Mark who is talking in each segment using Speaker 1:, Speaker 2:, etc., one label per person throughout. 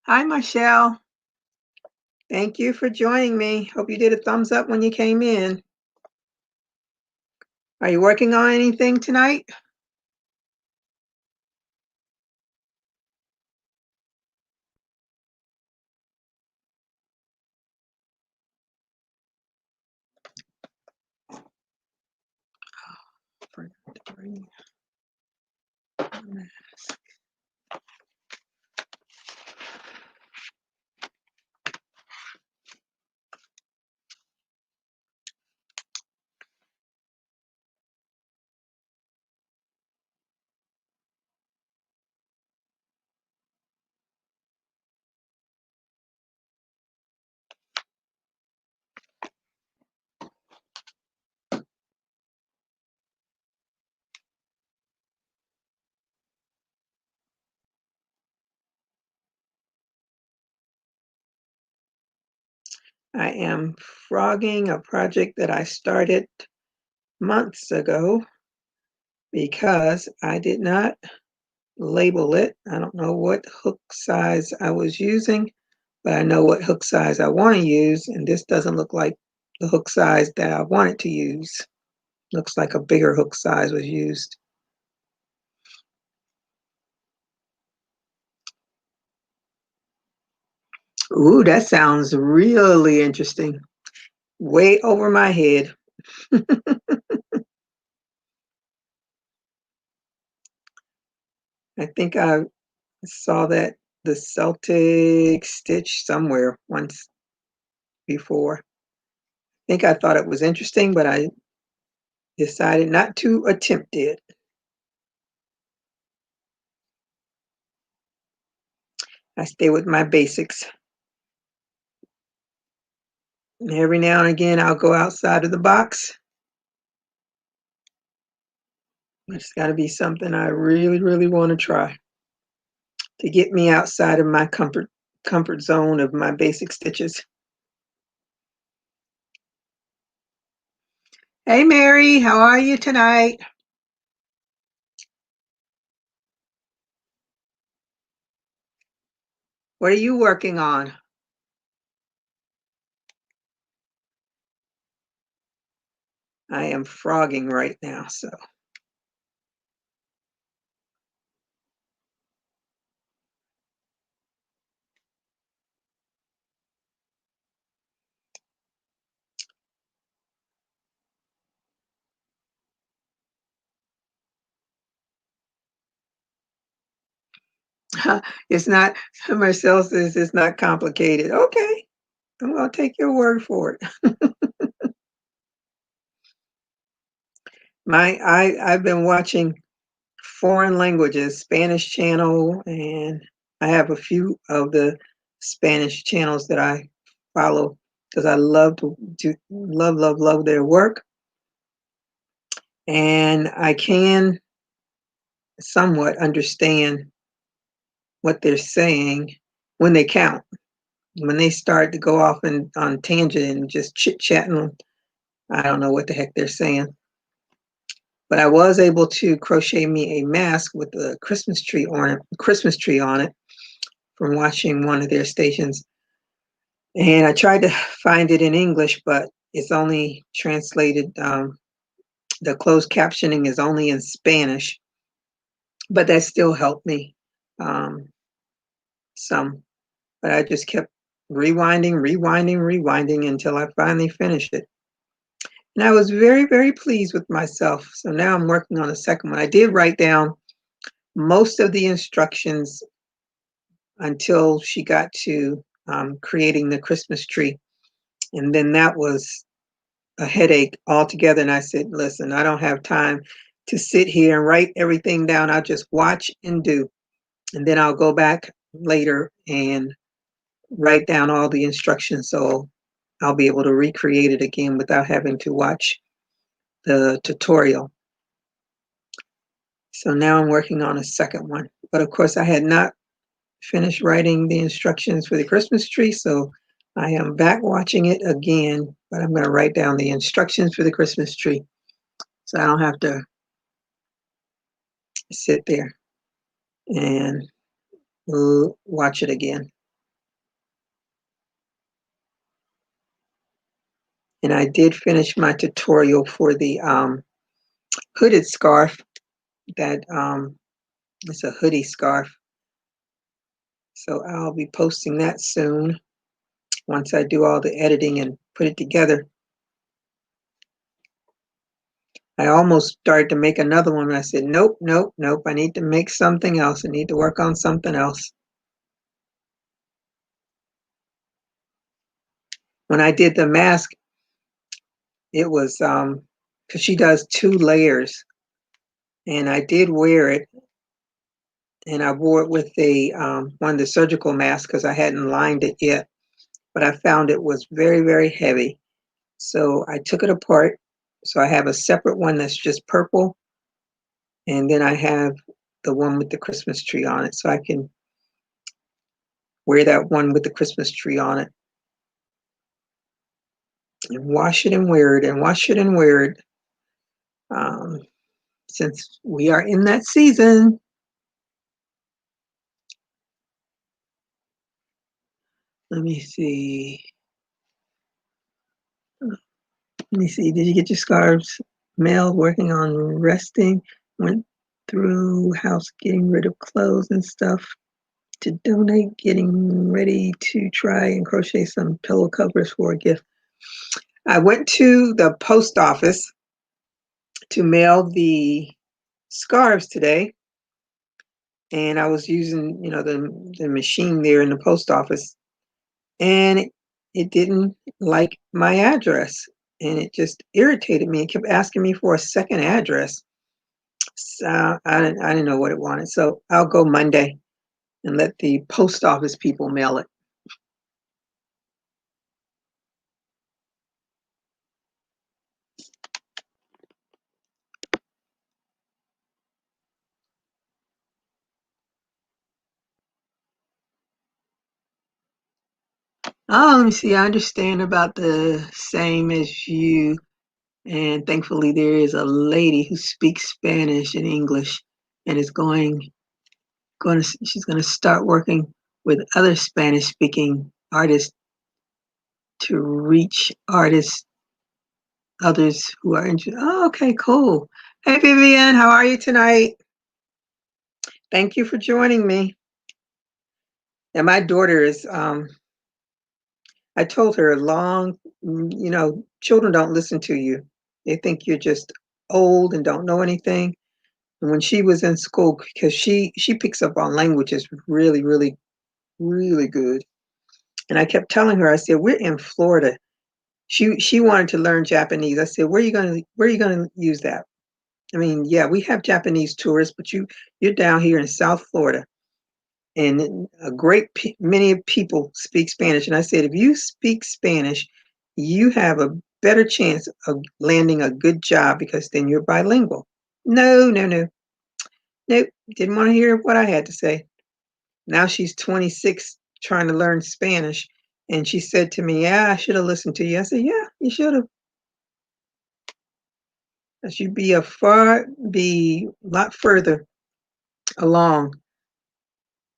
Speaker 1: Hi, Michelle. Thank you for joining me. Hope you did a thumbs up when you came in. Are you working on anything tonight? Forgot to bring my mask. I am frogging a project that I started months ago because I did not label it. I don't know what hook size I was using, but I know what hook size I want to use, and this doesn't look like the hook size that I wanted to use. Looks like a bigger hook size was used. Ooh, that sounds really interesting. Way over my head. I think I saw that the Celtic stitch somewhere once before. I think I thought it was interesting, but I decided not to attempt it. I stay with my basics. And every now and again, I'll go outside of the box. It's got to be something I really, really want to try to get me outside of my comfort zone of my basic stitches. Hey, Mary, how are you tonight? What are you working on? I am frogging right now, so. It's not, Marcel says it's not complicated. Okay, I'm gonna take your word for it. I've been watching foreign languages, Spanish channel, and I have a few of the Spanish channels that I follow because I love to love their work. And I can somewhat understand what they're saying when they count. When they start to go off on tangent and just chit chatting, I don't know what the heck they're saying. But I was able to crochet me a mask with a Christmas tree on it from watching one of their stations. And I tried to find it in English, but it's only translated. The closed captioning is only in Spanish, but that still helped me some. But I just kept rewinding until I finally finished it. And I was very, very pleased with myself. So now I'm working on a second one. I did write down most of the instructions until she got to creating the Christmas tree. And then that was a headache altogether. And I said, listen, I don't have time to sit here and write everything down. I'll just watch and do. And then I'll go back later and write down all the instructions so I'll be able to recreate it again without having to watch the tutorial. So now I'm working on a second one. But of course, I had not finished writing the instructions for the Christmas tree, so I am back watching it again, but I'm going to write down the instructions for the Christmas tree so I don't have to sit there and watch it again. And I did finish my tutorial for the hooded scarf that it's a hoodie scarf. So I'll be posting that soon once I do all the editing and put it together. I almost started to make another one. And I said, nope, nope, nope. I need to make something else. I need to work on something else. When I did the mask, it was because she does 2 layers, and I did wear it, and I wore it with the one of the surgical masks because I hadn't lined it yet, but I found it was very, very heavy. So I took it apart. So I have a separate one that's just purple, and then I have the one with the Christmas tree on it. So I can wear that one with the Christmas tree on it and wash it and wear it and wash it and wear it. Since we are in that season. Let me see. Let me see. Did you get your scarves mailed? Working on resting. Went through house getting rid of clothes and stuff to donate. Getting ready to try and crochet some pillow covers for a gift. I went to the post office to mail the scarves today, and I was using, the machine there in the post office, and it didn't like my address, and it just irritated me. It kept asking me for a second address. So I didn't know what it wanted. So I'll go Monday and let the post office people mail it. Oh, let me see. I understand about the same as you. And thankfully, there is a lady who speaks Spanish and English and is she's going to start working with other Spanish speaking artists to reach others who are interested. Oh, okay, cool. Hey, Vivian, how are you tonight? Thank you for joining me. And my daughter is, I told her children don't listen to you. They think you're just old and don't know anything. And when she was in school, because she picks up on languages really, really, really good. And I kept telling her, I said, we're in Florida. She wanted to learn Japanese. I said, where are you gonna use that? I mean, yeah, we have Japanese tourists, but you're down here in South Florida, and many people speak Spanish. And I said, if you speak Spanish, you have a better chance of landing a good job because then you're bilingual. No, no, no, nope. Didn't want to hear what I had to say. Now she's 26, trying to learn Spanish, and she said to me, "Yeah, I should have listened to you." I said, "Yeah, you should have. You'd be a lot further along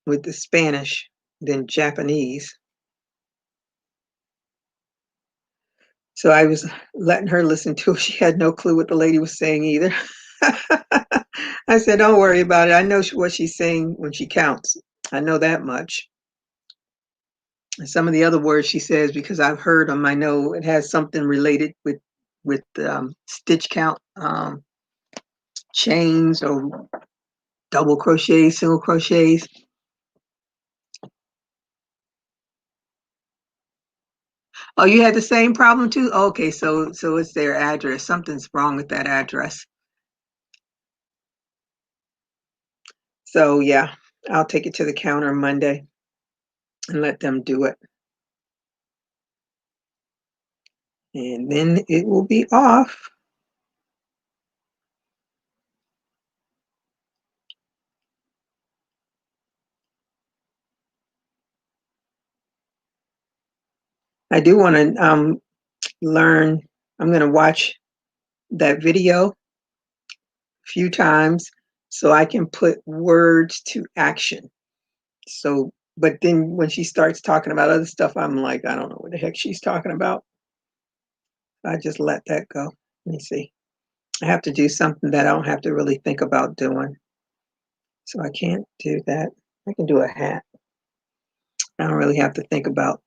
Speaker 1: with the Spanish than Japanese." So I was letting her listen to it. She had no clue what the lady was saying either. I said, don't worry about it. I know what she's saying when she counts. I know that much. Some of the other words she says, because I've heard them, I know it has something related with stitch count, chains or double crochets, single crochets. Oh, you had the same problem too? Okay, so it's their address. Something's wrong with that address. So yeah, I'll take it to the counter Monday and let them do it. And then it will be off. I do want to learn. I'm going to watch that video a few times so I can put words to action. So, but then when she starts talking about other stuff, I'm like, I don't know what the heck she's talking about. I just let that go. Let me see. I have to do something that I don't have to really think about doing. So I can't do that. I can do a hat. I don't really have to think about.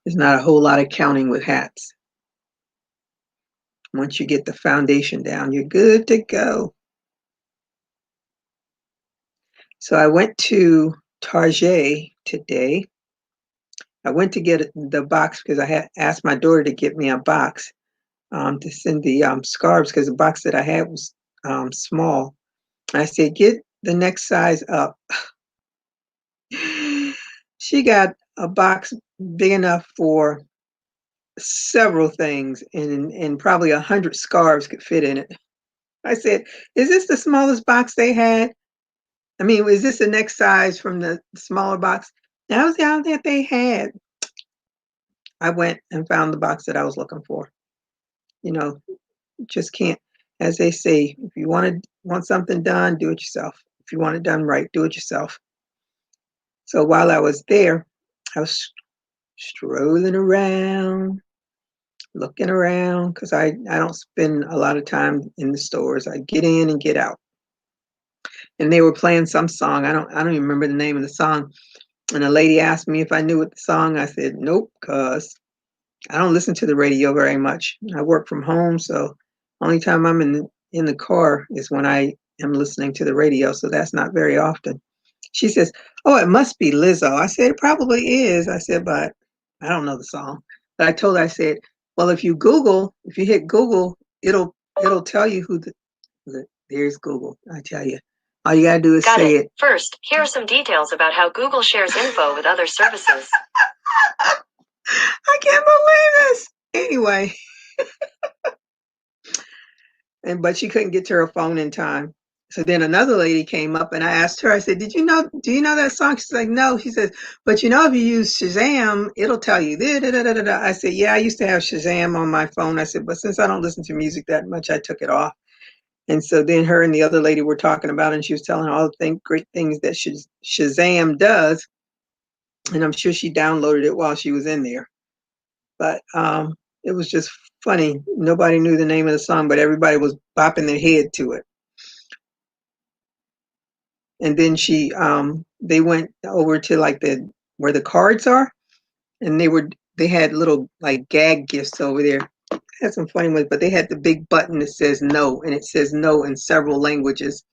Speaker 1: There's not a whole lot of counting with hats. Once you get the foundation down, you're good to go. So I went to Target today. I went to get the box because I had asked my daughter to get me a box to send the scarves because the box that I had was small. I said, get the next size up. She got a box big enough for several things, and probably 100 scarves could fit in it. I said, is this the smallest box they had? I mean, is this the next size from the smaller box? That was the only that they had. I went and found the box that I was looking for. You know, just can't, as they say, if you want something done, do it yourself. If you want it done right, do it yourself. So while I was there, I was strolling around, looking around, because I don't spend a lot of time in the stores. I get in and get out. And they were playing some song. I don't even remember the name of the song. And a lady asked me if I knew what the song. I said nope, cause I don't listen to the radio very much. I work from home, so only time I'm in the car is when I am listening to the radio. So that's not very often. She says, "Oh, it must be Lizzo." I said, "It probably is." I said, "But I don't know the song." But I told her, I said, "Well, if you hit Google, it'll tell you who there's Google. I tell you, all you gotta do is say it.
Speaker 2: First, here are some details about how Google shares info with other services.
Speaker 1: I can't believe this. Anyway, but she couldn't get to her phone in time. So then another lady came up and I asked her, I said, do you know that song? She's like, no. She says, but if you use Shazam, it'll tell you. I said, yeah, I used to have Shazam on my phone. I said, but since I don't listen to music that much, I took it off. And so then her and the other lady were talking about it, and she was telling all the great things that Shazam does. And I'm sure she downloaded it while she was in there. But it was just funny. Nobody knew the name of the song, but everybody was bopping their head to it. And then they went over to like where the cards are, and they had little like gag gifts over there. Had some funny ones, but they had the big button that says no, and it says no in several languages.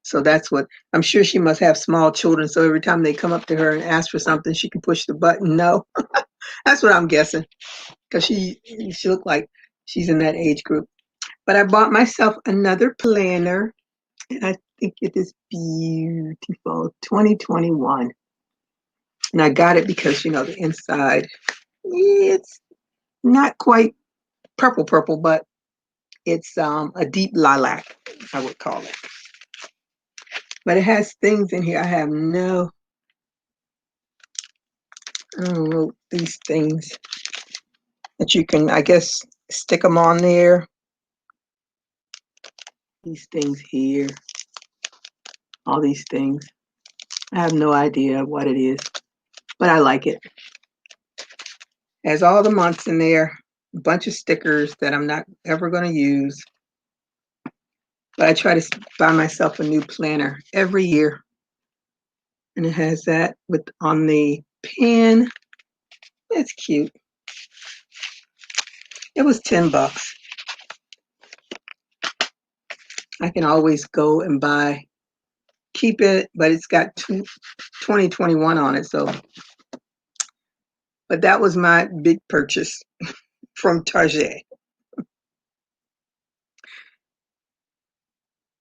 Speaker 1: So that's what I'm sure she must have small children. So every time they come up to her and ask for something, she can push the button no. That's what I'm guessing, because she looked like she's in that age group. But I bought myself another planner, and I think it is beautiful. 2021. And I got it because, the inside, it's not quite purple, but it's a deep lilac, I would call it. But it has things in here. I don't know, these things that you can, I guess, stick them on there. These things here, all these things. I have no idea what it is, but I like it. Has all the months in there, a bunch of stickers that I'm not ever going to use. But I try to buy myself a new planner every year. And it has that on the pen. It's cute. It was $10. I can always go and keep it, but it's got 2021 on it. So, but that was my big purchase from Target.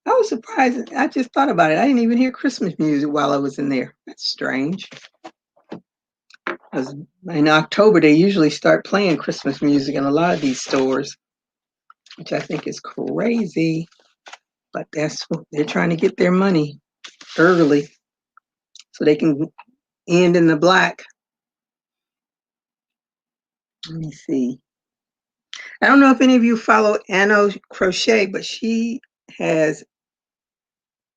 Speaker 1: I was surprised. I just thought about it. I didn't even hear Christmas music while I was in there. That's strange. Because in October, they usually start playing Christmas music in a lot of these stores, which I think is crazy. But that's what they're trying to get their money early so they can end in the black. Let me see. I don't know if any of you follow Anno Crochet, but she has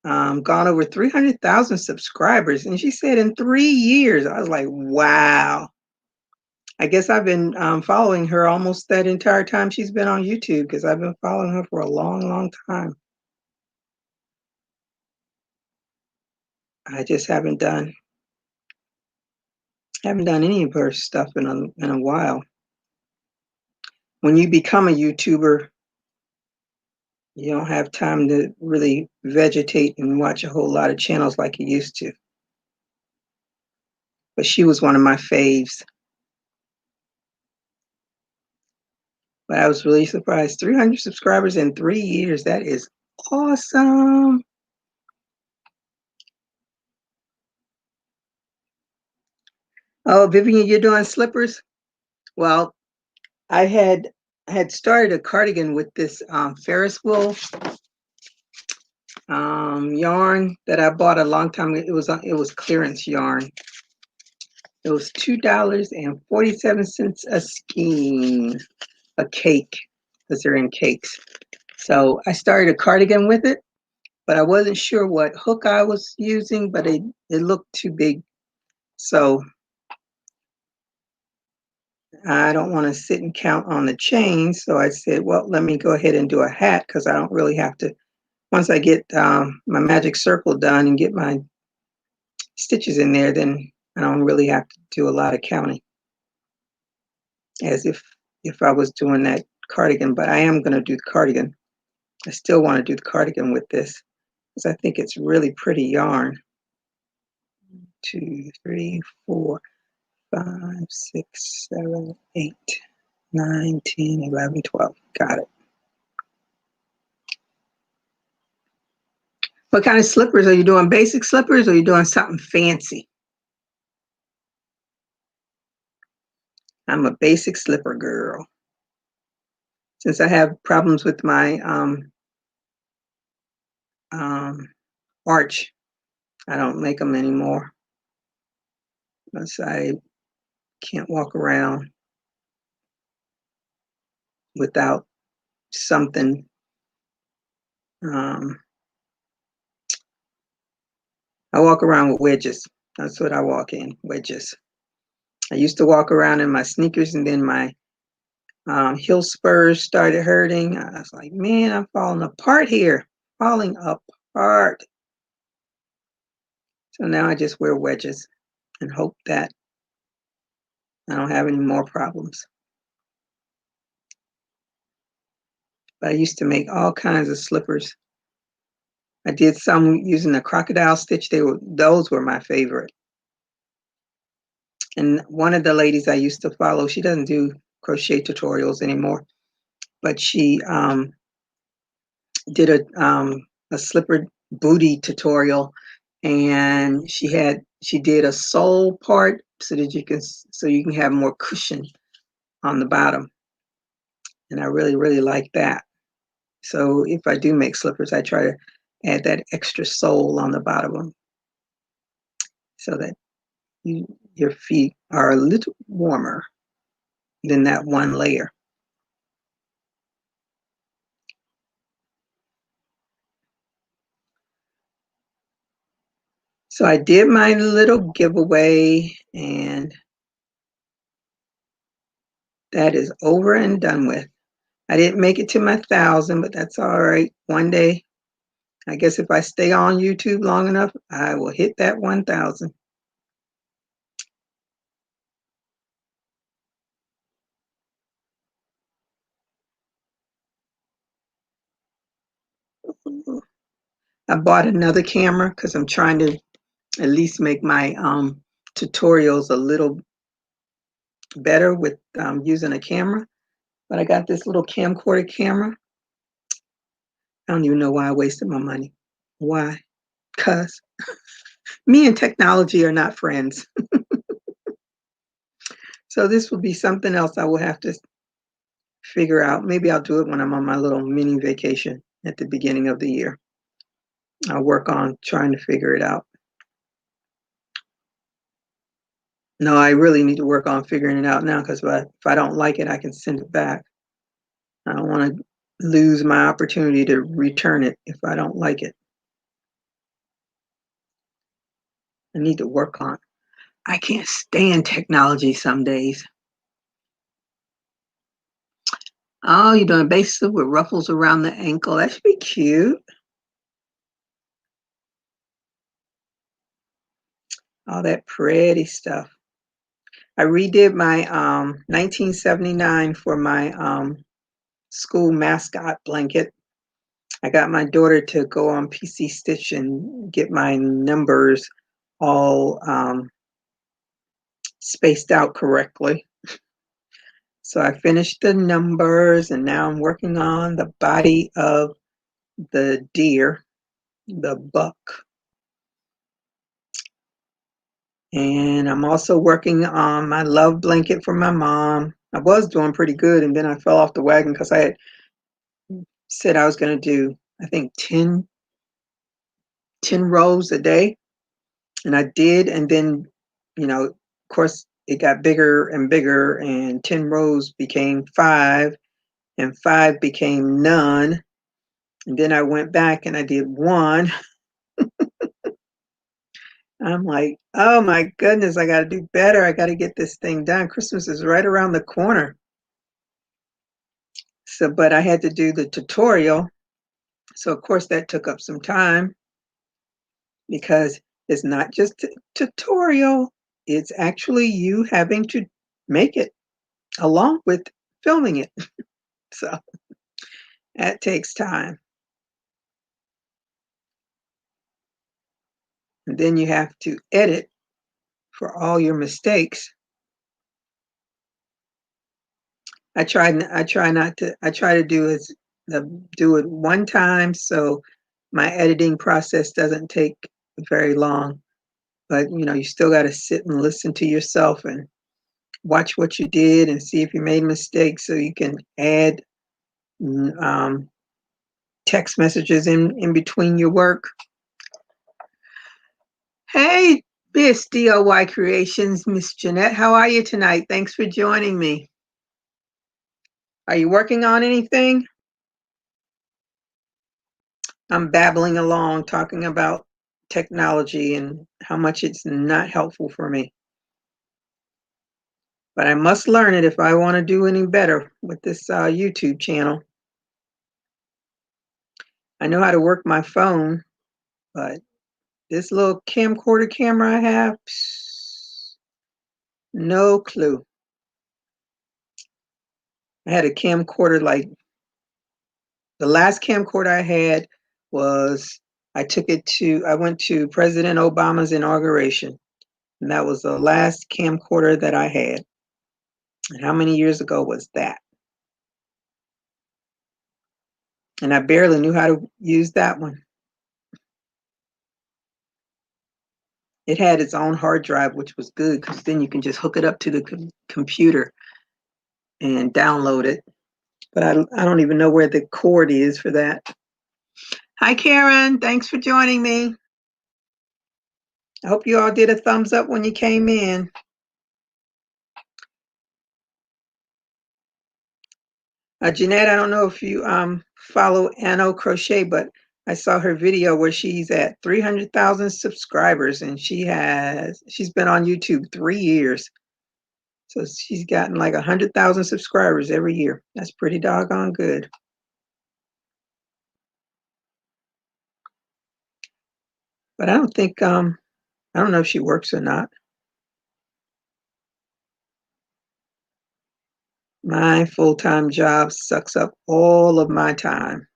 Speaker 1: gone over 300,000 subscribers. And she said in 3 years, I was like, wow. I guess I've been following her almost that entire time she's been on YouTube because I've been following her for a long, long time. I just haven't done any of her stuff in a while. When you become a YouTuber, you don't have time to really vegetate and watch a whole lot of channels like you used to. But she was one of my faves. But I was really surprised. 300 subscribers in 3 years. That is awesome. Oh, Vivian, you're doing slippers? Well, I had started a cardigan with this Ferris wheel yarn that I bought a long time ago. It was clearance yarn. It was $2.47 a skein, a cake, because they're in cakes. So I started a cardigan with it, but I wasn't sure what hook I was using, but it looked too big. So I don't want to sit and count on the chains. So I said, well, let me go ahead and do a hat because I don't really have to. Once I get my magic circle done and get my stitches in there, then I don't really have to do a lot of counting as if I was doing that cardigan. But I am going to do the cardigan. I still want to do the cardigan with this because I think it's really pretty yarn. 2, 3, 4, 5, 6, 7, 8, 9, 10, 11, 12. Got it. What kind of slippers are you doing? Basic slippers or are you doing something fancy? I'm a basic slipper girl. Since I have problems with my arch, I don't make them anymore. Because I can't walk around without something. I walk around with wedges. That's what I walk in, wedges. I used to walk around in my sneakers, and then my heel spurs started hurting. I was like, man, I'm falling apart here, falling apart. So now I just wear wedges and hope that I don't have any more problems. But I used to make all kinds of slippers. I did some using the crocodile stitch. Those were my favorite. And one of the ladies I used to follow, she doesn't do crochet tutorials anymore, but she did a slipper booty tutorial, and she did a sole part so that you can have more cushion on the bottom, and I really like that. So if I do make slippers, I try to add that extra sole on the bottom so that your feet are a little warmer than that one layer. So I did my little giveaway, and that is over and done with. I didn't make it to my 1,000, but that's all right. One day, I guess if I stay on YouTube long enough, I will hit that 1,000. I bought another camera because I'm trying to at least make my tutorials a little better with using a camera. But I got this little camcorder camera. I don't even know why I wasted my money. Why? Because me and technology are not friends. So this will be something else I will have to figure out. Maybe I'll do it when I'm on my little mini vacation at the beginning of the year. I'll work on trying to figure it out. No, I really need to work on figuring it out now because if I don't like it, I can send it back. I don't want to lose my opportunity to return it if I don't like it. I need to work on. I can't stand technology some days. Oh, you're doing a base suit with ruffles around the ankle. That should be cute. All that pretty stuff. I redid my 1979 for my school mascot blanket. I got my daughter to go on PC Stitch and get my numbers all spaced out correctly. So I finished the numbers and now I'm working on the body of the deer, the buck. And I'm also working on my love blanket for my mom. I was doing pretty good and then I fell off the wagon because I had said I was going to do, I think, 10 rows a day. And I did. And then, of course, it got bigger and bigger, and 10 rows became 5, and 5 became none. And then I went back and I did 1. I'm like, oh my goodness, I got to do better. I got to get this thing done. Christmas is right around the corner. So, but I had to do the tutorial. So, of course, that took up some time because it's not just a tutorial, it's actually you having to make it along with filming it. So, that takes time. And then you have to edit for all your mistakes. I try to do it one time so my editing process doesn't take very long. But you still got to sit and listen to yourself and watch what you did and see if you made mistakes so you can add text messages in between your work. Hey, Miss DIY Creations, Miss Jeanette, how are you tonight? Thanks for joining me. Are you working on anything? I'm babbling along talking about technology and how much it's not helpful for me. But I must learn it if I want to do any better with this YouTube channel. I know how to work my phone, but this little camcorder camera I have, no clue. I had a camcorder like the last camcorder I had was I went to President Obama's inauguration, and that was the last camcorder that I had. And how many years ago was that? And I barely knew how to use that one. It had its own hard drive, which was good because then you can just hook it up to the computer and download it. But I don't even know where the cord is for that. Hi, Karen. Thanks for joining me. I hope you all did a thumbs up when you came in. Jeanette, I don't know if you follow Anno Crochet, but I saw her video where she's at 300,000 subscribers and she's been on YouTube 3 years. So she's gotten like 100,000 subscribers every year. That's pretty doggone good. But I don't think, I don't know if she works or not. My full-time job sucks up all of my time.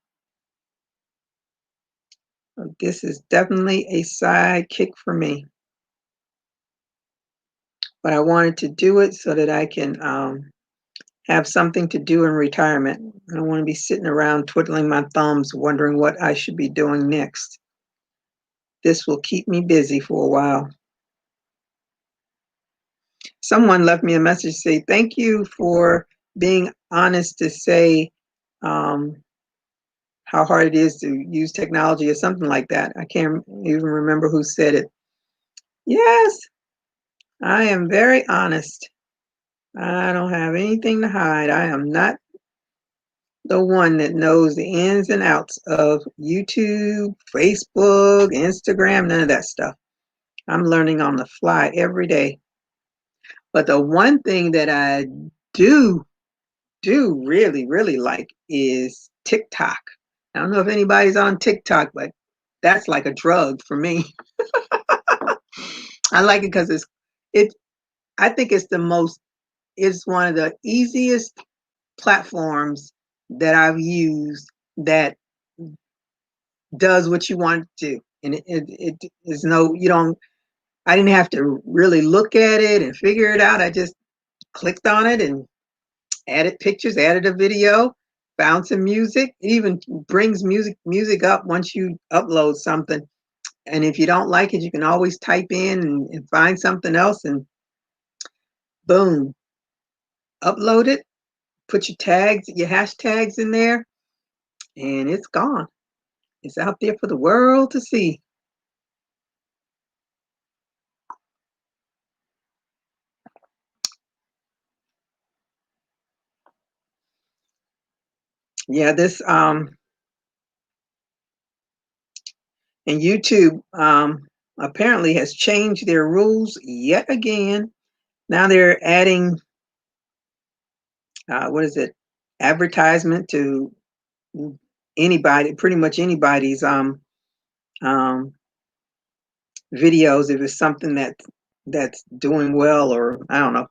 Speaker 1: So this is definitely a sidekick for me. But I wanted to do it so that I can have something to do in retirement. I don't want to be sitting around twiddling my thumbs wondering what I should be doing next. This will keep me busy for a while. Someone left me a message say, thank you for being honest to say how hard it is to use technology or something like that. I can't even remember who said it. Yes, I am very honest. I don't have anything to hide. I am not the one that knows the ins and outs of YouTube, Facebook, Instagram, none of that stuff. I'm learning on the fly every day. But the one thing that I do do really, really like is TikTok. I don't know if anybody's on TikTok, but that's like a drug for me. I like it because it. I think it's one of the easiest platforms that I've used that does what you want to do. And it is no, you don't, I didn't have to really look at it and figure it out. I just clicked on it and added pictures, added a video, found some music. It even brings music up once you upload something. And if you don't like it, you can always type in and find something else and boom, upload it, put your tags, your hashtags in there, and it's gone. It's out there for the world to see. Yeah, this and YouTube apparently has changed their rules yet again. Now they're adding what is it? Advertisement to anybody, pretty much anybody's um videos if it's something that's doing well, or I don't know.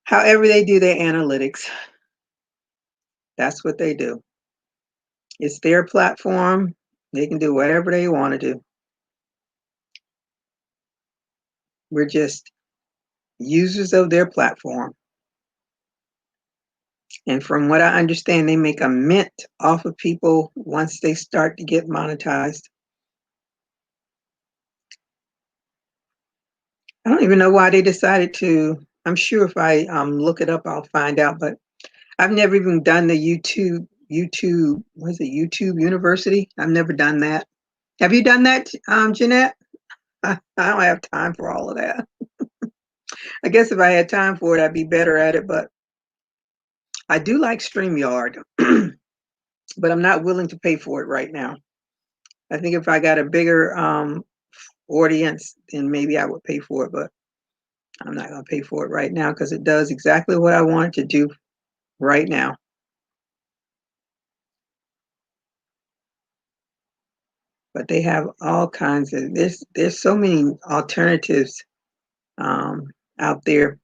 Speaker 1: However they do their analytics, that's what they do. It's their platform. They can do whatever they want to do. We're just users of their platform. And from what I understand, they make a mint off of people once they start to get monetized. I don't even know why they decided to. I'm sure if I look it up, I'll find out. But I've never even done the YouTube, what is it, YouTube University? I've never done that. Have you done that, Jeanette? I don't have time for all of that. I guess if I had time for it, I'd be better at it. But I do like StreamYard, but I'm not willing to pay for it right now. I think if I got a bigger audience, then maybe I would pay for it. But I'm not going to pay for it right now because it does exactly what I want it to do right now. But they have all kinds of there's so many alternatives out there.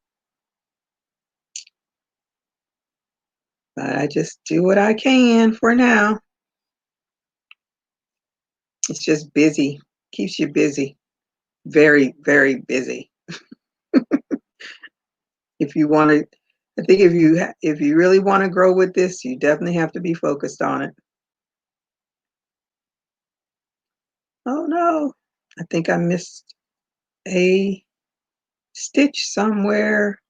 Speaker 1: But I just do what I can for now. It's just busy, keeps you busy, very, very busy. If you want to, I think if you really want to grow with this, you definitely have to be focused on it. Oh no, I think I missed a stitch somewhere.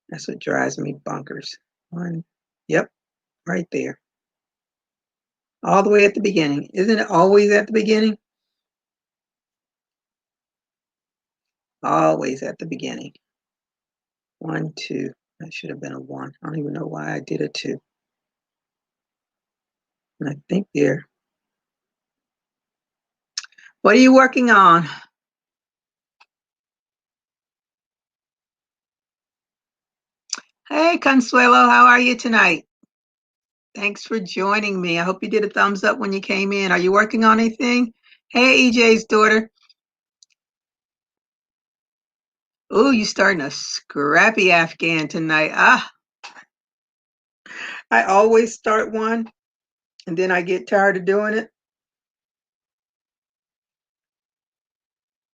Speaker 1: That's what drives me bonkers. One, yep, right there. All the way at the beginning. Isn't it always at the beginning? Always at the beginning. 1, 2. That should have been a 1. I don't even know why I did a 2. And I think there. What are you working on? Hey, Consuelo, how are you tonight? Thanks for joining me. I hope you did a thumbs up when you came in. Are you working on anything? Hey, EJ's daughter. Oh, you starting a scrappy Afghan tonight. Ah, I always start one and then I get tired of doing it.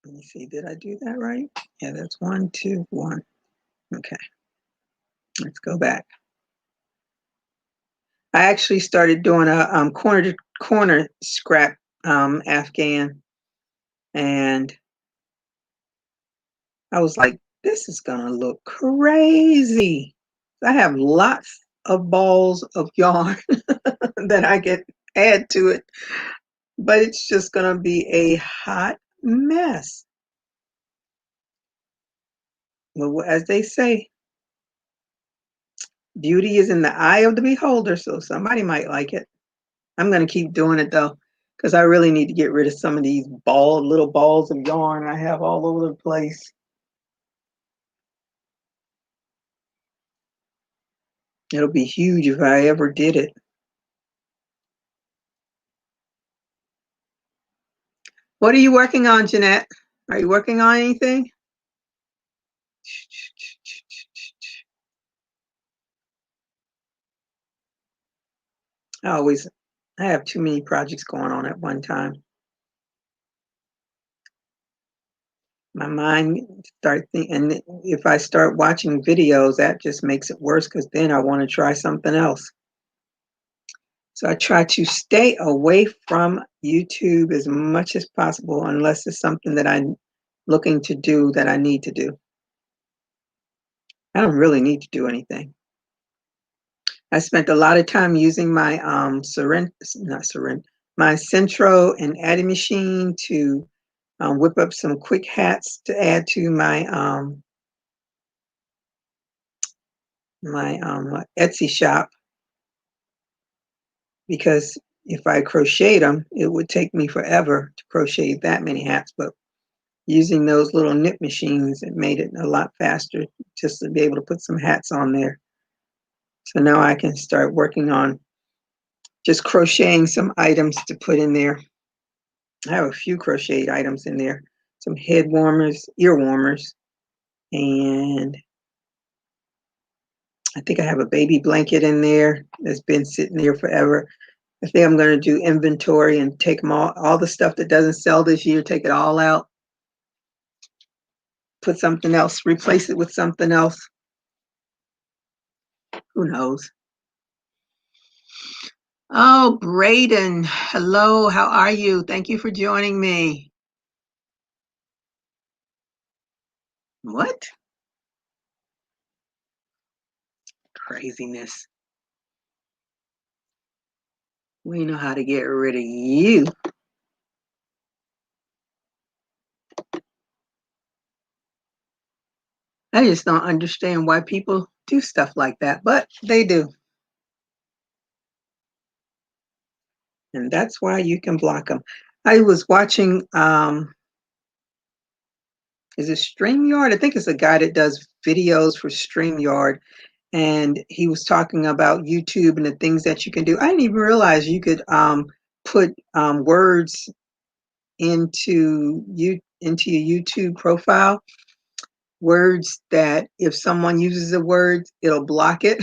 Speaker 1: Let me see, did I do that right? Yeah, that's 1, 2, 1. Okay, let's go back. I actually started doing a corner to corner scrap Afghan, and I was like, this is gonna look crazy. I have lots of balls of yarn that I can add to it, but it's just gonna be a hot mess. Well, as they say, beauty is in the eye of the beholder, so somebody might like it. I'm gonna keep doing it though, because I really need to get rid of some of these little balls of yarn I have all over the place. It'll be huge if I ever did it. What are you working on, Jeanette? Are you working on anything? I have too many projects going on at one time. My mind start thinking, and if I start watching videos, that just makes it worse because then I want to try something else. So I try to stay away from YouTube as much as possible unless it's something that I'm looking to do that I need to do. I don't really need to do anything. I spent a lot of time using my my Centro and Addy machine to whip up some quick hats to add to my Etsy shop, because if I crocheted them, it would take me forever to crochet that many hats. But using those little knit machines, it made it a lot faster just to be able to put some hats on there. So now I can start working on just crocheting some items to put in there. I have a few crocheted items in there, some head warmers, ear warmers, and I think I have a baby blanket in there that's been sitting there forever. I think I'm going to do inventory and take them all the stuff that doesn't sell this year, take it all out, put something else, replace it with something else. Who knows? Oh, Braden, hello, how are you? Thank you for joining me. What? Craziness. We know how to get rid of you. I just don't understand why people do stuff like that, but they do. And that's why you can block them. I was watching, is it StreamYard? I think it's a guy that does videos for StreamYard. And he was talking about YouTube and the things that you can do. I didn't even realize you could put words into your YouTube profile, words that if someone uses a word, it'll block it.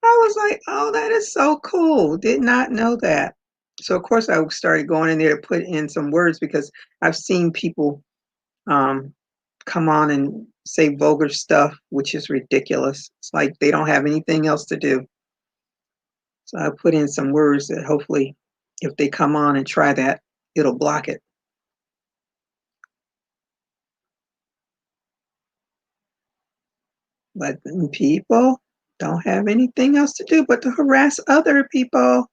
Speaker 1: I was like, oh, that is so cool. Did not know that. So of course I started going in there to put in some words because I've seen people come on and say vulgar stuff, which is ridiculous. It's like they don't have anything else to do. So I put in some words that hopefully if they come on and try that, it'll block it. But people don't have anything else to do but to harass other people.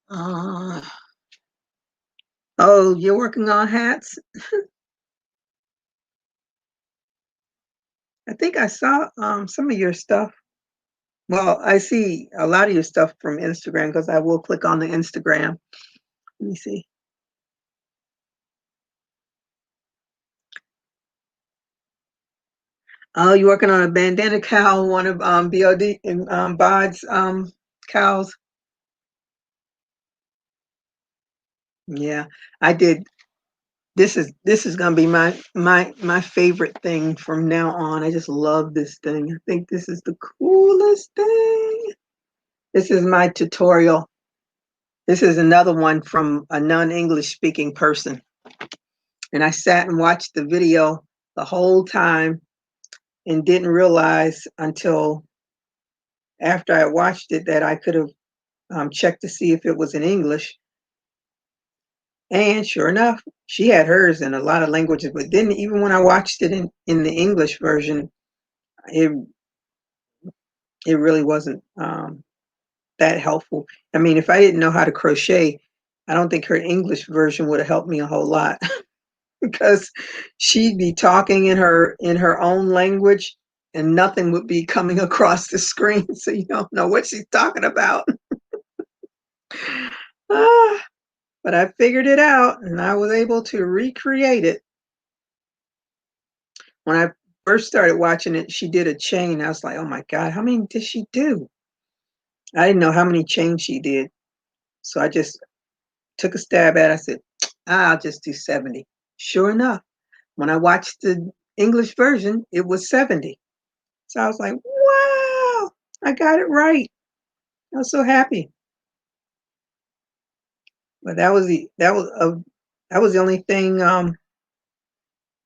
Speaker 1: Oh, you're working on hats? I think I saw some of your stuff. Well, I see a lot of your stuff from Instagram because I will click on the Instagram. Let me see. Oh, you're working on a bandana cowl, one of BOD and Bod's cows. Yeah, I did. This is gonna be my favorite thing from now on. I just love this thing. I think this is the coolest thing. This is my tutorial. This is another one from a non-English speaking person. And I sat and watched the video the whole time and didn't realize until after I watched it that I could have checked to see if it was in English. And sure enough, she had hers in a lot of languages, but then even when I watched it in the English version, it it really wasn't that helpful. I mean, if I didn't know how to crochet, I don't think her English version would have helped me a whole lot because she'd be talking in her own language and nothing would be coming across the screen, so you don't know what she's talking about. Ah, but I figured it out and I was able to recreate it. When I first started watching it, she did a chain. I was like, oh my God, how many did she do? I didn't know how many chains she did. So I just took a stab at it. I said, I'll just do 70. Sure enough, when I watched the English version, it was 70. So I was like, wow, I got it right. I was so happy. But that was the only thing,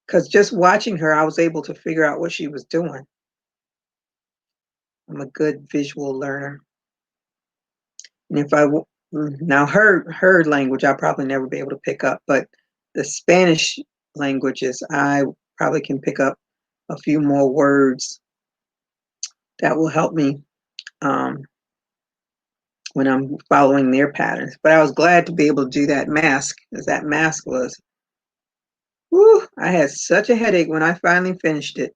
Speaker 1: because just watching her, I was able to figure out what she was doing. I'm a good visual learner. And if now her language, I'll probably never be able to pick up, but the Spanish languages, I probably can pick up a few more words that will help me when I'm following their patterns. But I was glad to be able to do that mask, because that mask was, whew, I had such a headache when I finally finished it.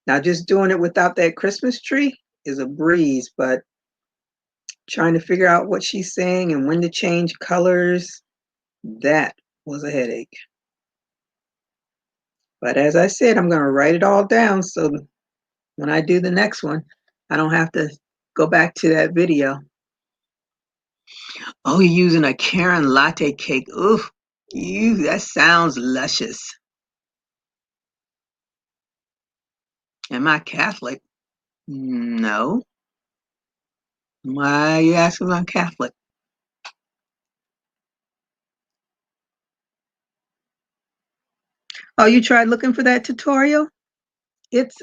Speaker 1: Now, just doing it without that Christmas tree is a breeze, but trying to figure out what she's saying and when to change colors, that was a headache. But as I said, I'm going to write it all down so when I do the next one, I don't have to go back to that video. Oh, you're using a Karen latte cake. Ooh, that sounds luscious. Am I Catholic? No. Why are you asking if I'm Catholic? Oh, you tried looking for that tutorial? It's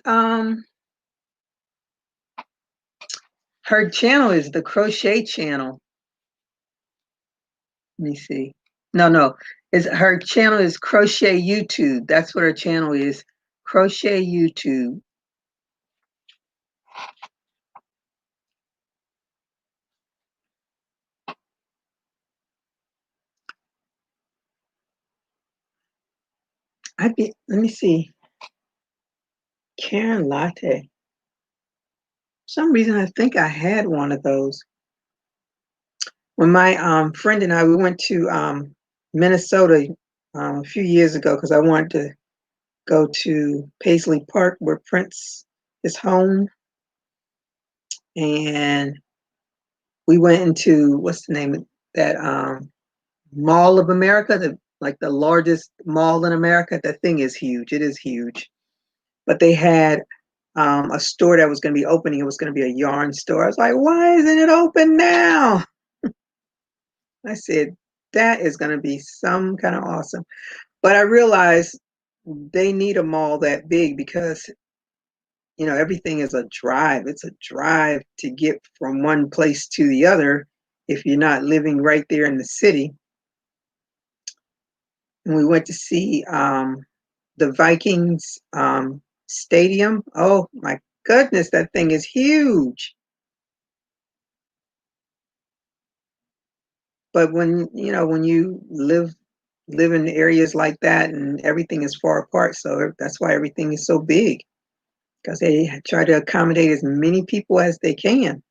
Speaker 1: her channel is the crochet channel. Let me see. No. It's her channel is Crochet YouTube. That's what her channel is. Crochet YouTube. Let me see. Karen Latte. For some reason I think I had one of those. When my friend and I we went to Minnesota a few years ago because I wanted to go to Paisley Park where Prince is home. And we went into what's the name of that Mall of America, like the largest mall in America. That thing is huge. It is huge. But they had a store that was going to be opening. It was going to be a yarn store. I was like, why isn't it open now? I said, that is going to be some kind of awesome. But I realized they need a mall that big because, you know, everything is a drive. It's a drive to get from one place to the other if you're not living right there in the city. And we went to see the Vikings stadium. Oh my goodness, that thing is huge. But when when you live in areas like that and everything is far apart, so that's why everything is so big because they try to accommodate as many people as they can.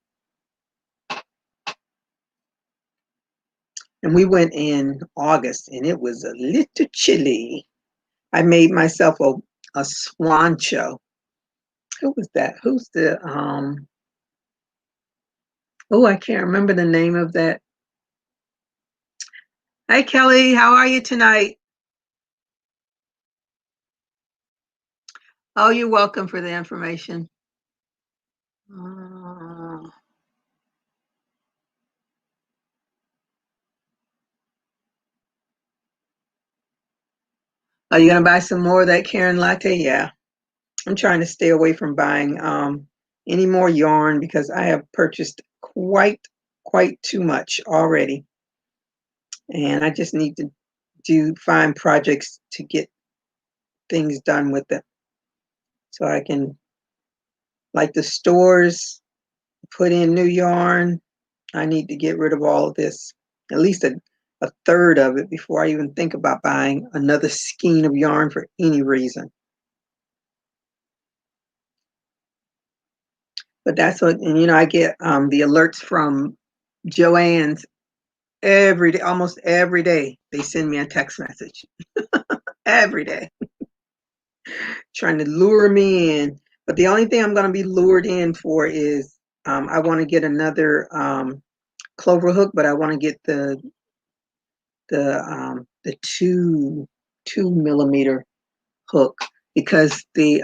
Speaker 1: And we went in August and it was a little chilly. I made myself a swancho. Who was that? Who's the oh, I can't remember the name of that. Hi Kelly, how are you tonight? Oh, you're welcome for the information. Oh, are you gonna buy some more of that Karen latte? Yeah. I'm trying to stay away from buying any more yarn because I have purchased quite too much already. And I just need to find projects to get things done with it. So I can, like the stores, put in new yarn. I need to get rid of all of this, at least a third of it before I even think about buying another skein of yarn for any reason. But that's what, and I get the alerts from Joann's every day, almost every day. They send me a text message every day. trying to lure me in. But the only thing I'm going to be lured in for is I want to get another clover hook, but I want to get the 2 millimeter hook, because the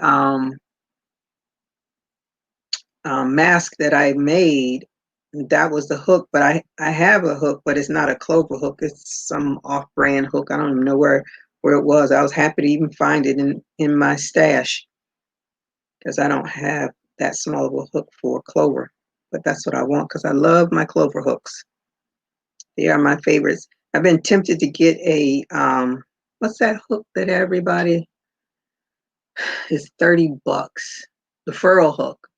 Speaker 1: mask that I made, that was the hook. But I have a hook, but it's not a clover hook. It's some off-brand hook. I don't even know where it was. I was happy to even find it in my stash, because I don't have that small of a hook for clover. But that's what I want, because I love my clover hooks. They are my favorites. I've been tempted to get a what's that hook that everybody is $30? The furrow hook.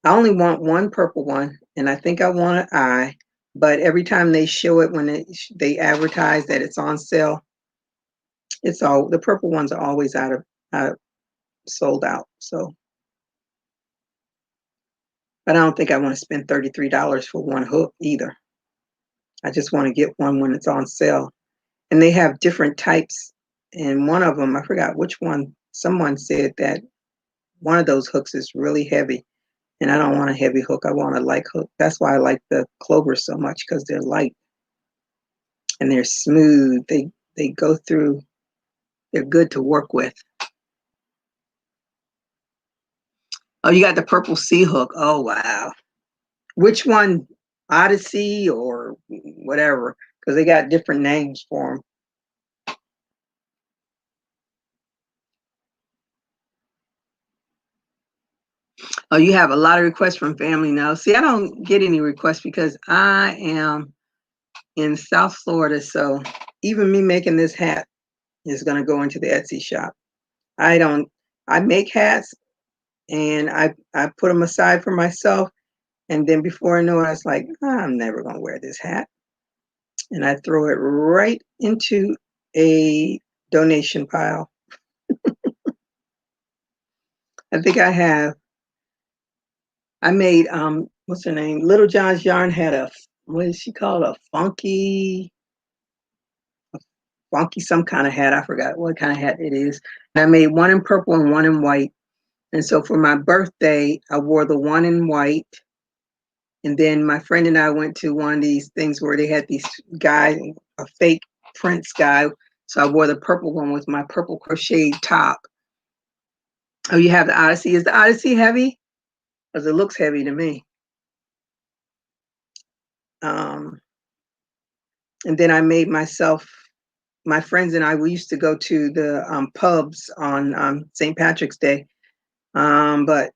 Speaker 1: I only want one purple one, and I think I want an eye. But every time they show it, when they advertise that it's on sale, the purple ones are always out of sold out. So, but I don't think I want to spend $33 for one hook either. I just want to get one when it's on sale. And they have different types. And one of them, I forgot which one, someone said that one of those hooks is really heavy. And I don't want a heavy hook. I want a light hook. That's why I like the clover so much, because they're light and they're smooth. They go through, they're good to work with. Oh, you got the purple sea hook. Oh, wow. Which one? Odyssey or whatever, because they got different names for them. Oh, you have a lot of requests from family now. See, I don't get any requests because I am in South Florida. So even me making this hat is going to go into the Etsy shop. I make hats and I put them aside for myself. And then before I know it, I was like, I'm never going to wear this hat. And I throw it right into a donation pile. I think I made, what's her name? Little John's Yarn had what is she called? A funky some kind of hat. I forgot what kind of hat it is. And I made one in purple and one in white. And so for my birthday, I wore the one in white. And then my friend and I went to one of these things where they had these guys, a fake Prince guy. So I wore the purple one with my purple crocheted top. Oh, you have the Odyssey. Is the Odyssey heavy? Because it looks heavy to me. And then I made myself, my friends and I, we used to go to the pubs on St. Patrick's Day. But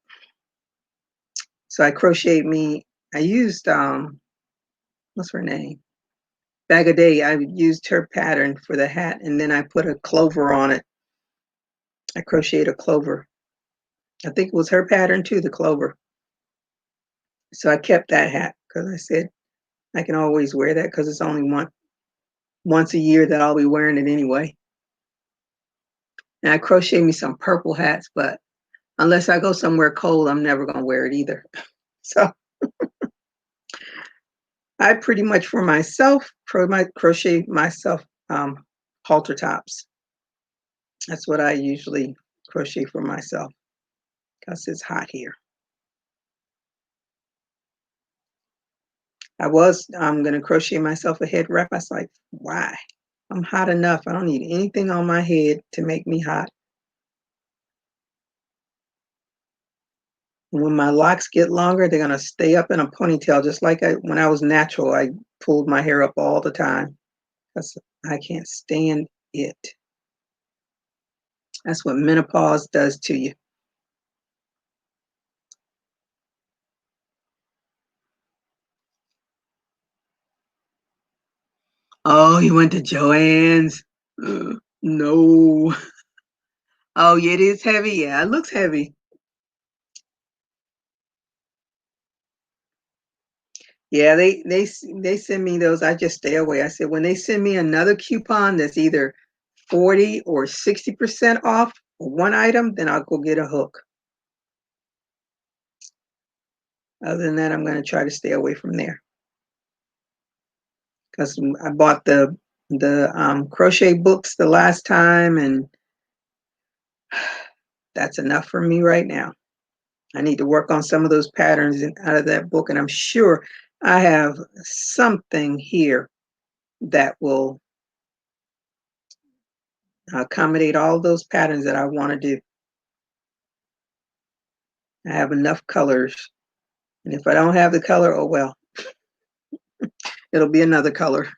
Speaker 1: so I crocheted I used, what's her name? Bag a Day. I used her pattern for the hat, and then I put a clover on it. I crocheted a clover. I think it was her pattern too, the clover. So I kept that hat because I said I can always wear that, because it's only once a year that I'll be wearing it anyway. And I crocheted me some purple hats, but unless I go somewhere cold, I'm never going to wear it either. So I pretty much for myself, crochet myself halter tops. That's what I usually crochet for myself, because it's hot here. I'm going to crochet myself a head wrap. I was like, why? I'm hot enough. I don't need anything on my head to make me hot. And when my locks get longer, they're going to stay up in a ponytail, just like when I was natural. I pulled my hair up all the time because I can't stand it. That's what menopause does to you. Oh, you went to Joann's? No. Oh, yeah, it is heavy. Yeah, it looks heavy. Yeah, they send me those. I just stay away. I said when they send me another coupon that's either 40 or 60% off one item, then I'll go get a hook. Other than that, I'm going to try to stay away from there, because I bought the crochet books the last time, and That's enough for me right now. I need to work on some of those patterns out of that book, and I'm sure I have something here that will accommodate all those patterns that I want to do. I have enough colors, and if I don't have the color, oh well, it'll be another color.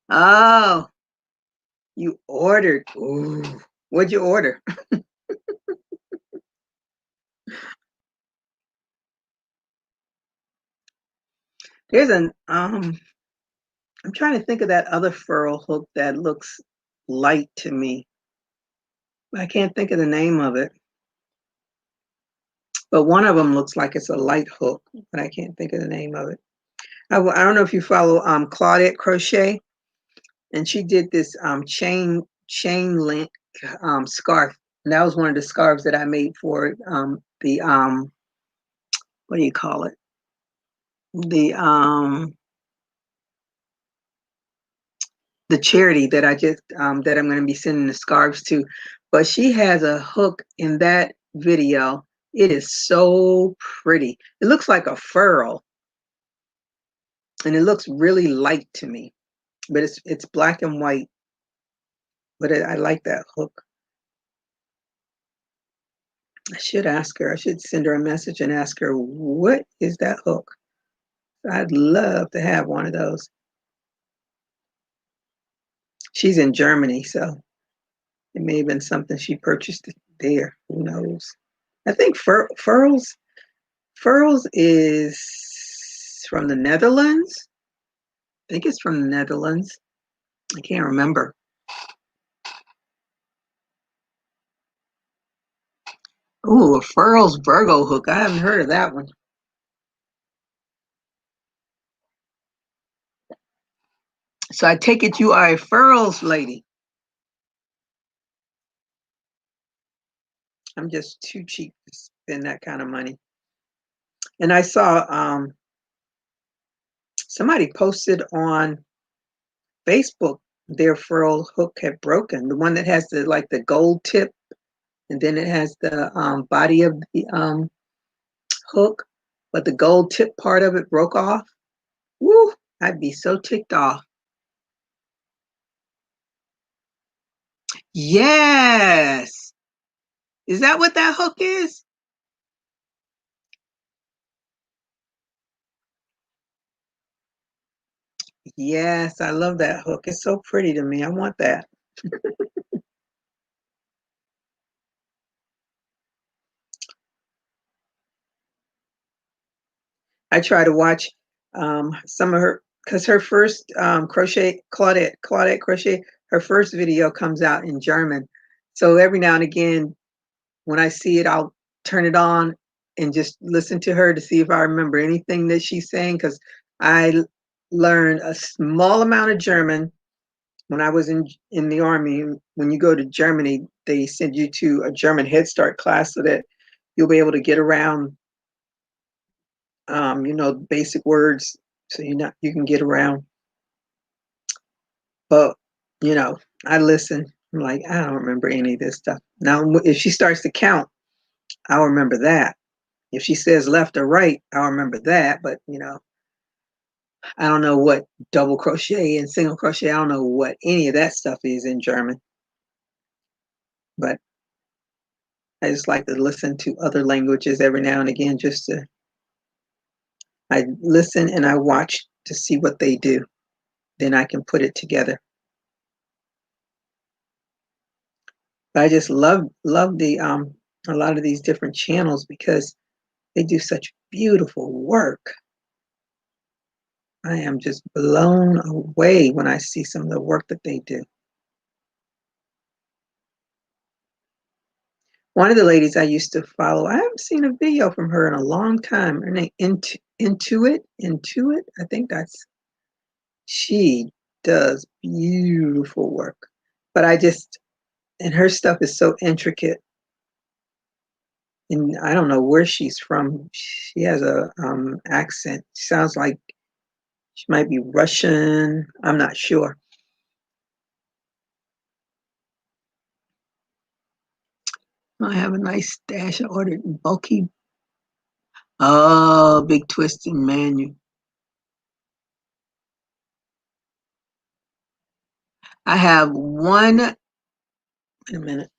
Speaker 1: Oh, you ordered. Ooh, what'd you order? There's an I'm trying to think of that other furl hook that looks light to me. I can't think of the name of it. But one of them looks like it's a light hook, but I can't think of the name of it. I don't know if you follow Claudette Crochet, and she did this chain link scarf. And that was one of the scarves that I made for the what do you call it? The charity that I just that I'm going to be sending the scarves to. But she has a hook in that video. It is so pretty. It looks like a furl, and it looks really light to me. But it's black and white. But I like that hook. I should ask her. I should send her a message and ask her, what is that hook? I'd love to have one of those. She's in Germany, so it may have been something she purchased there. Who knows? I think Furls is from the Netherlands. I think it's from the Netherlands. I can't remember. Ooh, a Furls Virgo hook. I haven't heard of that one. So I take it you are a Furls lady. I'm just too cheap to spend that kind of money. And I saw somebody posted on Facebook their furl hook had broken. The one that has the gold tip, and then it has the body of the hook, but the gold tip part of it broke off. Woo! I'd be so ticked off. Yes. Is that what that hook is? Yes, I love that hook. It's so pretty to me. I want that. I try to watch some of her because her first Claudette Crochet, her first video comes out in German. So every now and again, when I see it, I'll turn it on and just listen to her to see if I remember anything that she's saying, because I learned a small amount of German when I was in the army. When you go to Germany, they send you to a German Head Start class so that you'll be able to get around basic words, so you can get around. But I listen. I'm like, I don't remember any of this stuff. Now, if she starts to count, I'll remember that. If she says left or right, I'll remember that. But I don't know what double crochet and single crochet. I don't know what any of that stuff is in German. But I just like to listen to other languages every now and again. I listen and I watch to see what they do. Then I can put it together. But I just love the a lot of these different channels because they do such beautiful work. I am just blown away when I see some of the work that they do. One of the ladies I used to follow, I haven't seen a video from her in a long time. Her name Intuit. I think she does beautiful work. But and her stuff is so intricate. And I don't know where she's from. She has a accent. Sounds like she might be Russian. I'm not sure. I have a nice stash. I ordered bulky. Oh, big twisted manual. I have one. Wait a minute.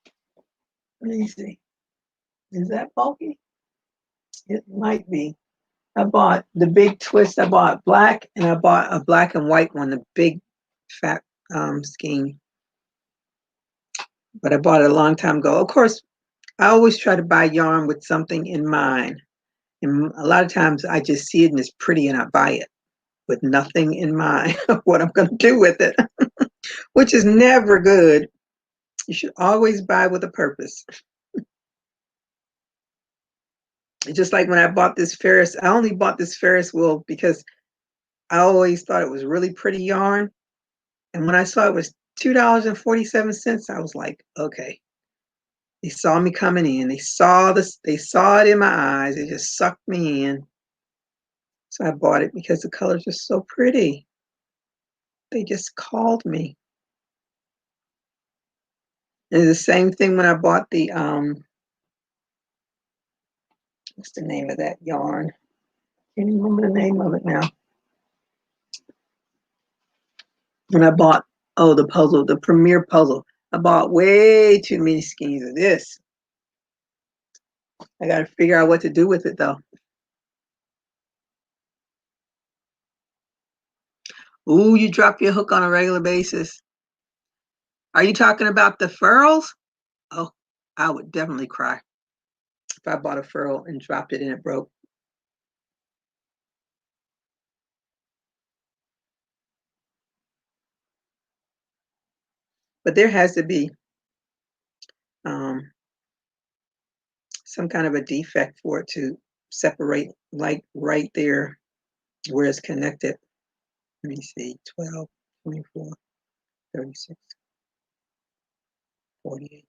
Speaker 1: Let me see. Is that bulky? It might be. I bought the big twist. I bought black, and I bought a black and white one, the big fat skein. But I bought it a long time ago. Of course, I always try to buy yarn with something in mind. And a lot of times I just see it and it's pretty and I buy it with nothing in mind of what I'm going to do with it, which is never good. You should always buy with a purpose. It's just like when I bought this Ferris, I only bought this Ferris wheel because I always thought it was really pretty yarn. And when I saw it was $2.47, I was like, okay. They saw me coming in. They saw this, they saw it in my eyes. They just sucked me in. So I bought it because the colors are so pretty. They just called me. And the same thing when I bought the what's the name of that yarn? Can't even remember the name of it now. When I bought the puzzle, the Premier puzzle, I bought way too many skeins of this. I got to figure out what to do with it though. Ooh, you drop your hook on a regular basis. Are you talking about the furls? Oh, I would definitely cry if I bought a furl and dropped it and it broke. But there has to be some kind of a defect for it to separate, like right there where it's connected. Let me see, 12, 24, 36, 48.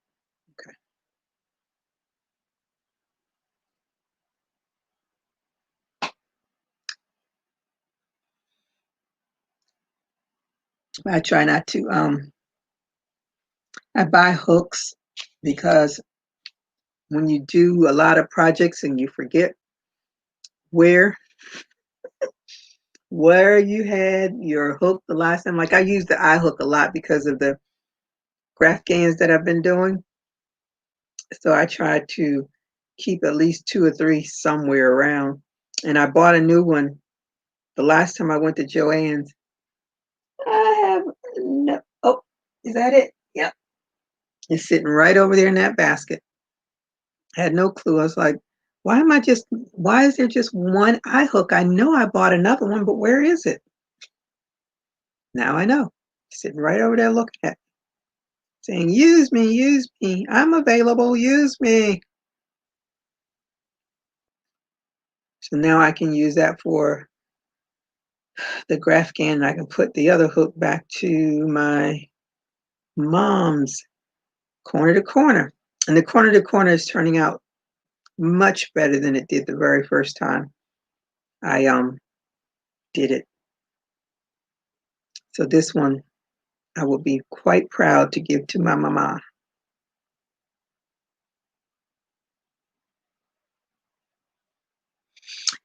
Speaker 1: Okay. I try not to, I buy hooks because when you do a lot of projects and you forget where you had your hook the last time, like I use the eye hook a lot because of the graph gains that I've been doing. So I try to keep at least 2 or 3 somewhere around. And I bought a new one the last time I went to Joann's. I have no, oh, is that it? Yep. It's sitting right over there in that basket. I had no clue. I was like, why is there just one eye hook? I know I bought another one, but where is it? Now I know. Sitting right over there looking at it, saying, use me. I'm available, use me. So now I can use that for the graph gan, and I can put the other hook back to my mom's corner to corner. And the corner to corner is turning out much better than it did the very first time I did it. So this one I will be quite proud to give to my mama.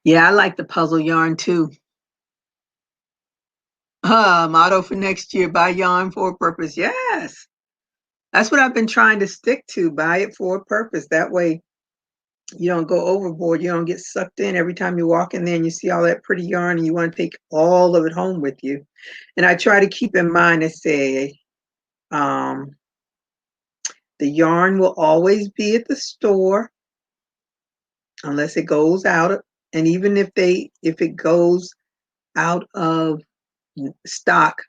Speaker 1: Yeah, I like the puzzle yarn too. Motto for next year, buy yarn for a purpose. Yes. That's what I've been trying to stick to. Buy it for a purpose. That way you don't go overboard. You don't get sucked in every time you walk in there and you see all that pretty yarn and you want to take all of it home with you. And I try to keep in mind to say, the yarn will always be at the store unless it goes out. And even if it goes out of stock,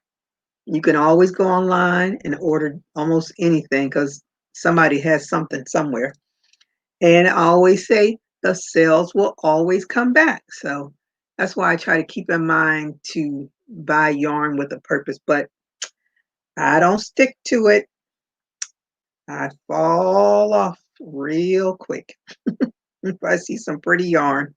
Speaker 1: you can always go online and order almost anything because somebody has something somewhere. And I always say the sales will always come back. So that's why I try to keep in mind to buy yarn with a purpose, but I don't stick to it. I fall off real quick if I see some pretty yarn.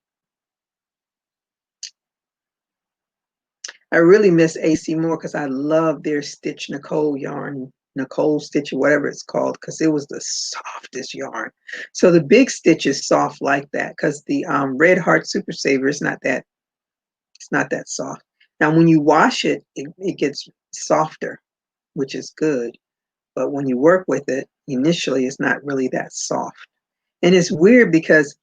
Speaker 1: I really miss AC Moore because I love their Stitch Nicole yarn. Nicole stitch or whatever it's called, because it was the softest yarn. So the big stitch is soft like that, because the Red Heart Super Saver is not that, it's not that soft. Now when you wash it, it gets softer, which is good. But when you work with it, initially it's not really that soft. And it's weird because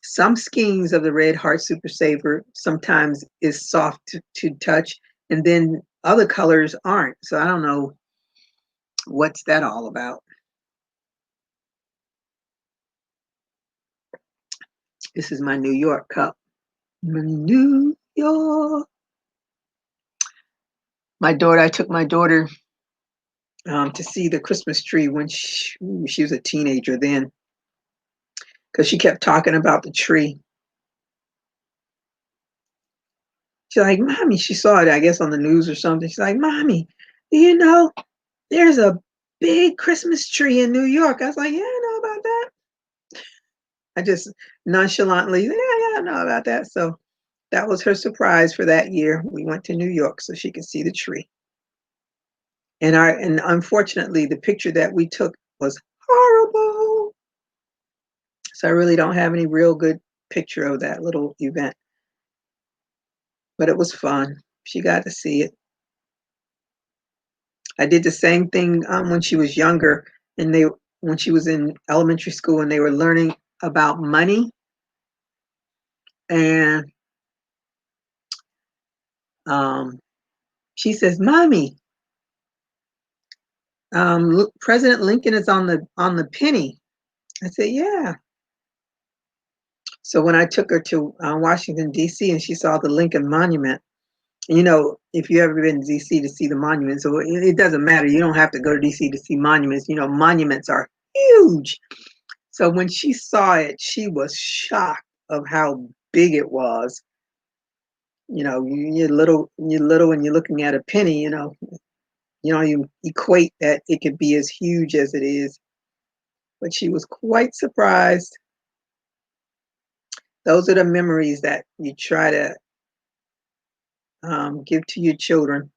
Speaker 1: some skeins of the Red Heart Super Saver sometimes is soft to touch, and then other colors aren't. So I don't know what's that all about. This is my New York cup. New York. I took my daughter to see the Christmas tree when she was a teenager then, because she kept talking about the tree. She's like, Mommy, she saw it, I guess, on the news or something. She's like, Mommy, do you know there's a big Christmas tree in New York? I was like, yeah, I know about that. I just nonchalantly, yeah, I know about that. So that was her surprise for that year. We went to New York so she could see the tree. And unfortunately, the picture that we took was horrible. So I really don't have any real good picture of that little event. But it was fun. She got to see it. I did the same thing when she was younger, and when she was in elementary school, and they were learning about money. And she says, "Mommy, look, President Lincoln is on the penny." I said, "Yeah." So when I took her to Washington D.C. and she saw the Lincoln Monument, you know, if you ever been to D.C. to see the monuments, so it doesn't matter. You don't have to go to D.C. to see monuments. You know, monuments are huge. So when she saw it, she was shocked of how big it was. You know, you're little, and you're looking at a penny. You equate that it could be as huge as it is. But she was quite surprised. Those are the memories that you try to give to your children.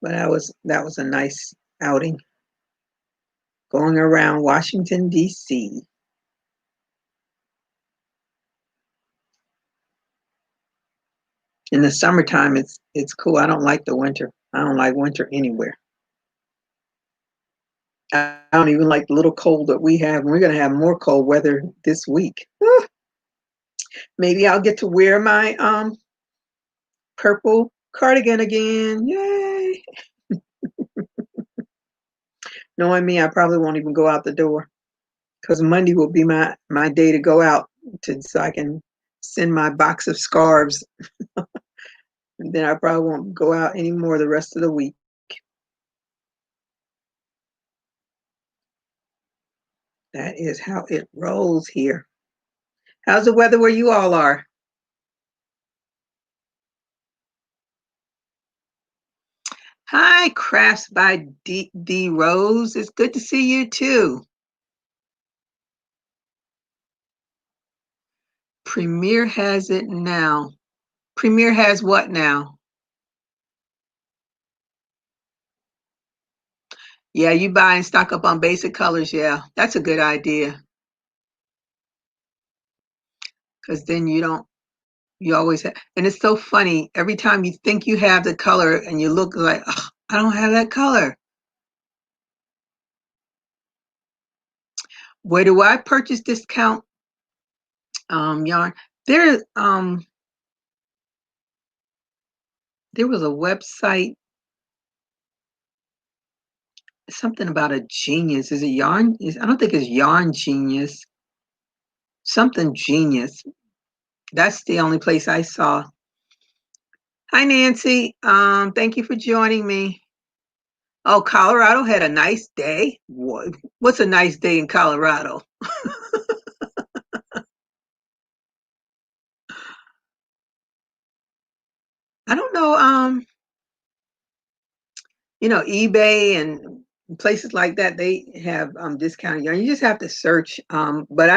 Speaker 1: But that was a nice outing, going around Washington, D.C. In the summertime, it's cool. I don't like the winter. I don't like winter anywhere. I don't even like the little cold that we have. We're going to have more cold weather this week. Maybe I'll get to wear my purple cardigan again. Yay! Knowing me, I probably won't even go out the door, because Monday will be my day to go out so I can send my box of scarves. And then I probably won't go out anymore the rest of the week. That is how it rolls here. How's the weather where you all are? Hi, Crafts by D Rose. It's good to see you too. Premier has it now. Premier has what now? Yeah, you buy and stock up on basic colors. Yeah, that's a good idea. Because then you always have, and it's so funny. Every time you think you have the color and you look like, oh, I don't have that color. Where do I purchase discount yarn? There was a website, something about a genius. Is it yarn? I don't think it's Yarn Genius. Something genius. That's the only place I saw. Hi, Nancy. Thank you for joining me. Oh, Colorado had a nice day. What's a nice day in Colorado? I don't know. eBay and places like that, they have discount yarn. You just have to search. But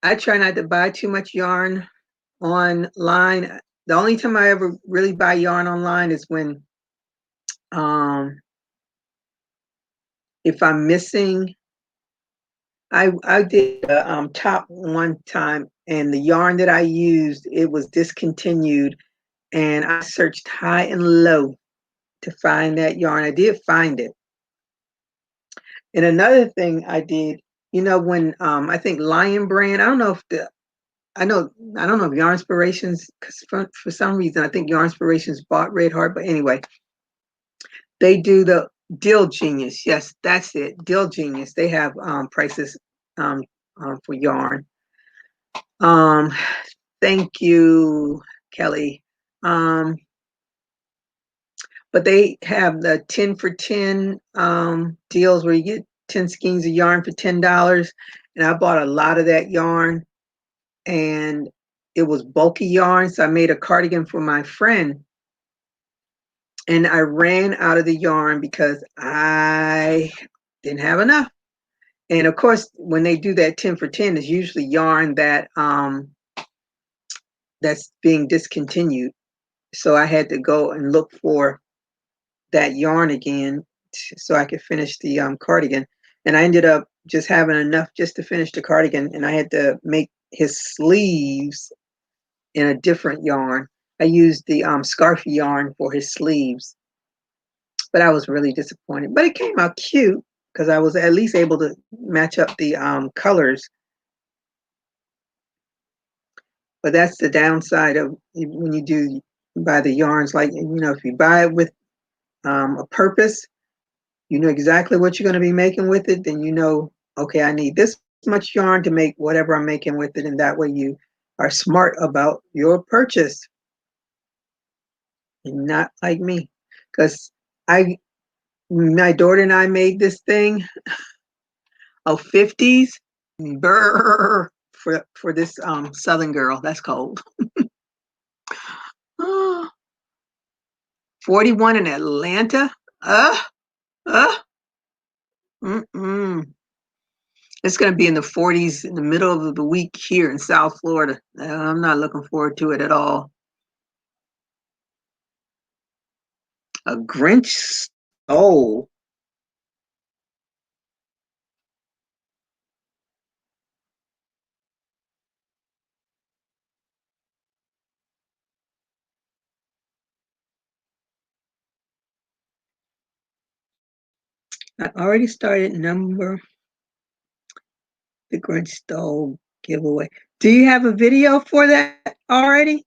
Speaker 1: I try not to buy too much yarn online. The only time I ever really buy yarn online is when if I'm missing. I did a top one time, and the yarn that I used, it was discontinued, and I searched high and low to find that yarn. I did find it. And another thing I did, when I think Lion Brand, I don't know if I don't know if Yarn Inspirations, because for some reason I think Yarn Inspirations bought Red Heart, but anyway, they do the Deal Genius. Yes, that's it. Deal Genius. They have prices for yarn. Um, thank you, Kelly. But they have the 10 for 10 deals where you get 10 skeins of yarn for $10. And I bought a lot of that yarn, and it was bulky yarn. So I made a cardigan for my friend, and I ran out of the yarn because I didn't have enough. And of course, when they do that 10 for 10, it's usually yarn that's being discontinued. So I had to go and look for that yarn again so I could finish the cardigan. And I ended up just having enough just to finish the cardigan, and I had to make his sleeves in a different yarn. I used the scarf yarn for his sleeves, but I was really disappointed. But it came out cute because I was at least able to match up the colors. But that's the downside of when you do buy the yarns. Like, if you buy it with a purpose, you know exactly what you're going to be making with it, then okay, I need this much yarn to make whatever I'm making with it. And that way you are smart about your purchase and not like me. Because my daughter and I made this thing of 50s. Brr, for this Southern girl. That's cold. 41 in Atlanta. Uh, uh, mm-mm. It's going to be in the 40s in the middle of the week here in South Florida. I'm not looking forward to it at all. A Grinch stole. I already started the Grinch stole giveaway. Do you have a video for that already?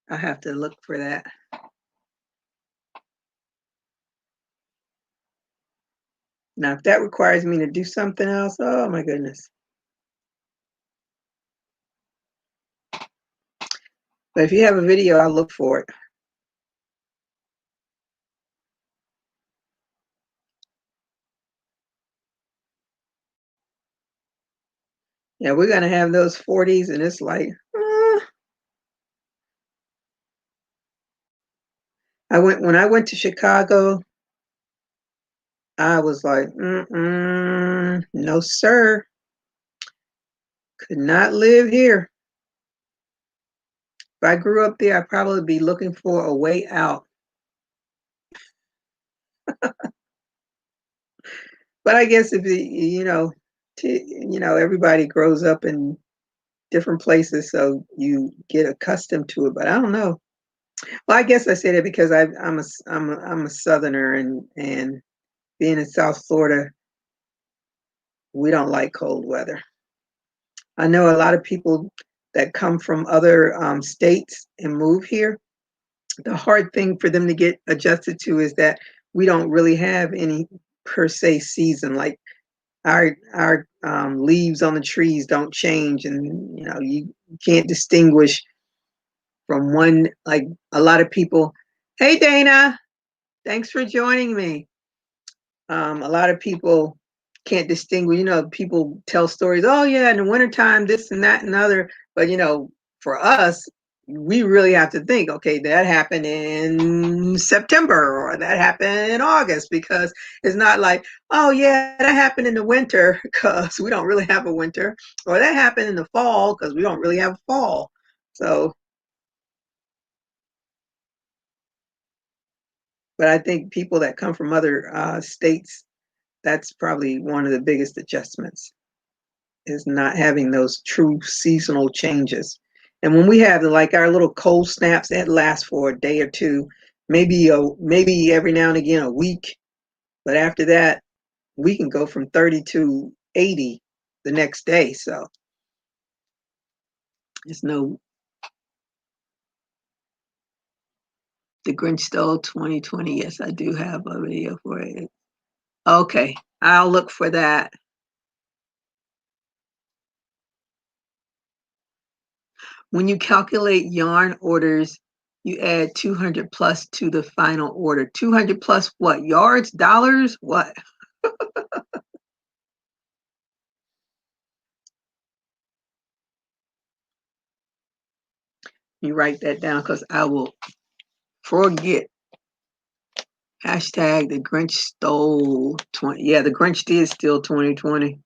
Speaker 1: I have to look for that. Now, if that requires me to do something else, oh my goodness. But if you have a video, I'll look for it. Yeah, we're going to have those 40s, and it's like, when I went to Chicago, I was like, no, sir. Could not live here. If I grew up there, I'd probably be looking for a way out. But I guess if everybody grows up in different places, so you get accustomed to it. But I don't know. Well, I guess I say that because I'm a Southerner, and being in South Florida, we don't like cold weather. I know a lot of people that come from other states and move here. The hard thing for them to get adjusted to is that we don't really have any per se season. Like our leaves on the trees don't change, and you can't distinguish from one. Like a lot of people. Hey, Dana, thanks for joining me. A lot of people can't distinguish. People tell stories. Oh yeah, in the wintertime, this and that and other. But for us, we really have to think, okay, that happened in September or that happened in August, because it's not like, oh yeah, that happened in the winter because we don't really have a winter, or that happened in the fall because we don't really have a fall. So, but I think people that come from other states, that's probably one of the biggest adjustments, is not having those true seasonal changes. And when we have like our little cold snaps, that lasts for a day or two, maybe every now and again a week. But after that, we can go from 30 to 80 the next day. So it's no, the Grinch Stole 2020. Yes, I do have a video for it. Okay, I'll look for that. When you calculate yarn orders, you add 200 plus to the final order. 200 plus what? Yards? Dollars? What? You write that down because I will forget. Hashtag the Grinch stole 20. Yeah, the Grinch did steal 2020.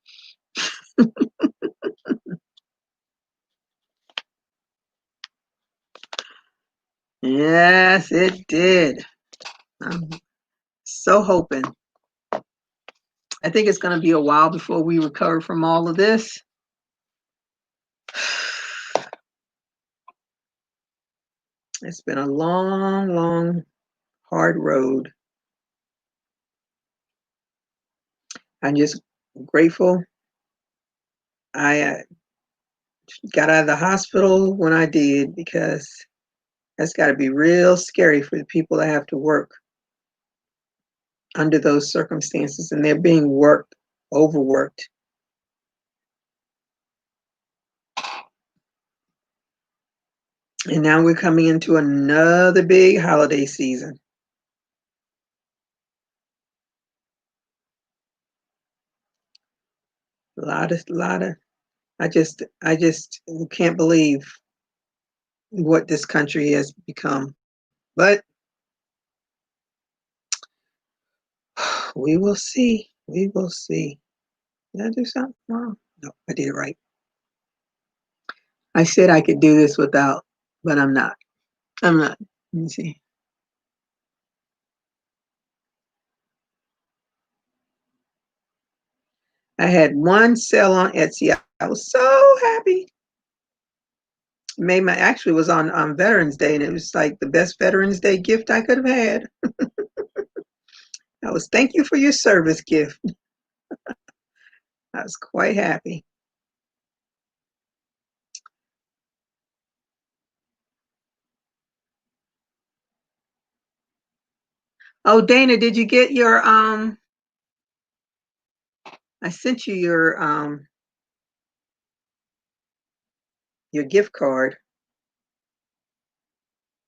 Speaker 1: Yes, it did. I'm so hoping. I think it's going to be a while before we recover from all of this. It's been a long, long, hard road. I'm just grateful I got out of the hospital when I did, because that's got to be real scary for the people that have to work under those circumstances, and they're being overworked. And now we're coming into another big holiday season. A lot of, I just can't believe what this country has become. But we will see. We will see. Did I do something wrong? No, I did it right. I said I could do this without, but I'm not. I'm not. Let me see. I had one sale on Etsy. I was so happy. Actually was on Veterans Day, and it was like the best Veterans Day gift I could have had. I was, thank you for your service gift. I was quite happy. Oh, Dana, did you get your I sent you your gift card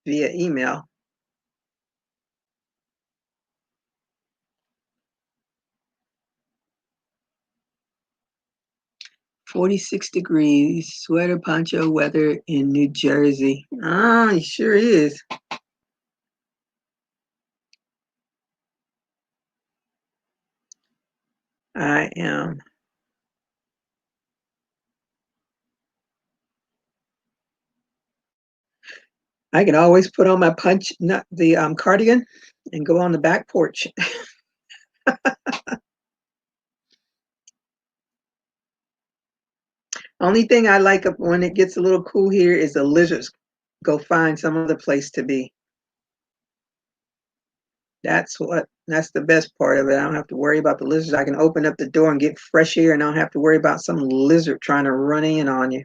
Speaker 1: via email. 46 degrees, sweater poncho weather in New Jersey. Ah, it sure is. I am. I can always put on my cardigan and go on the back porch. Only thing I like when it gets a little cool here is the lizards go find some other place to be. That's the best part of it. I don't have to worry about the lizards. I can open up the door and get fresh air, and I don't have to worry about some lizard trying to run in on you.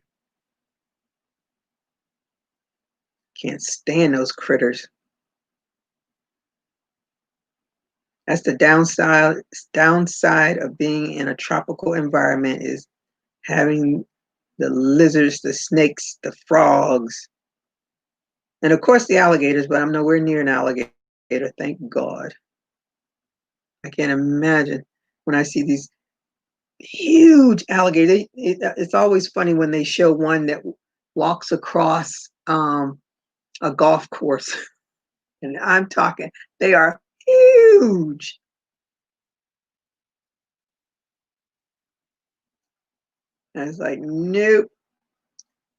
Speaker 1: Can't stand those critters. That's the downside of being in a tropical environment, is having the lizards, the snakes, the frogs, and of course the alligators, but I'm nowhere near an alligator, thank God. I can't imagine when I see these huge alligators. It's always funny when they show one that walks across um, a golf course. And I'm talking, they are huge. And it's like, nope.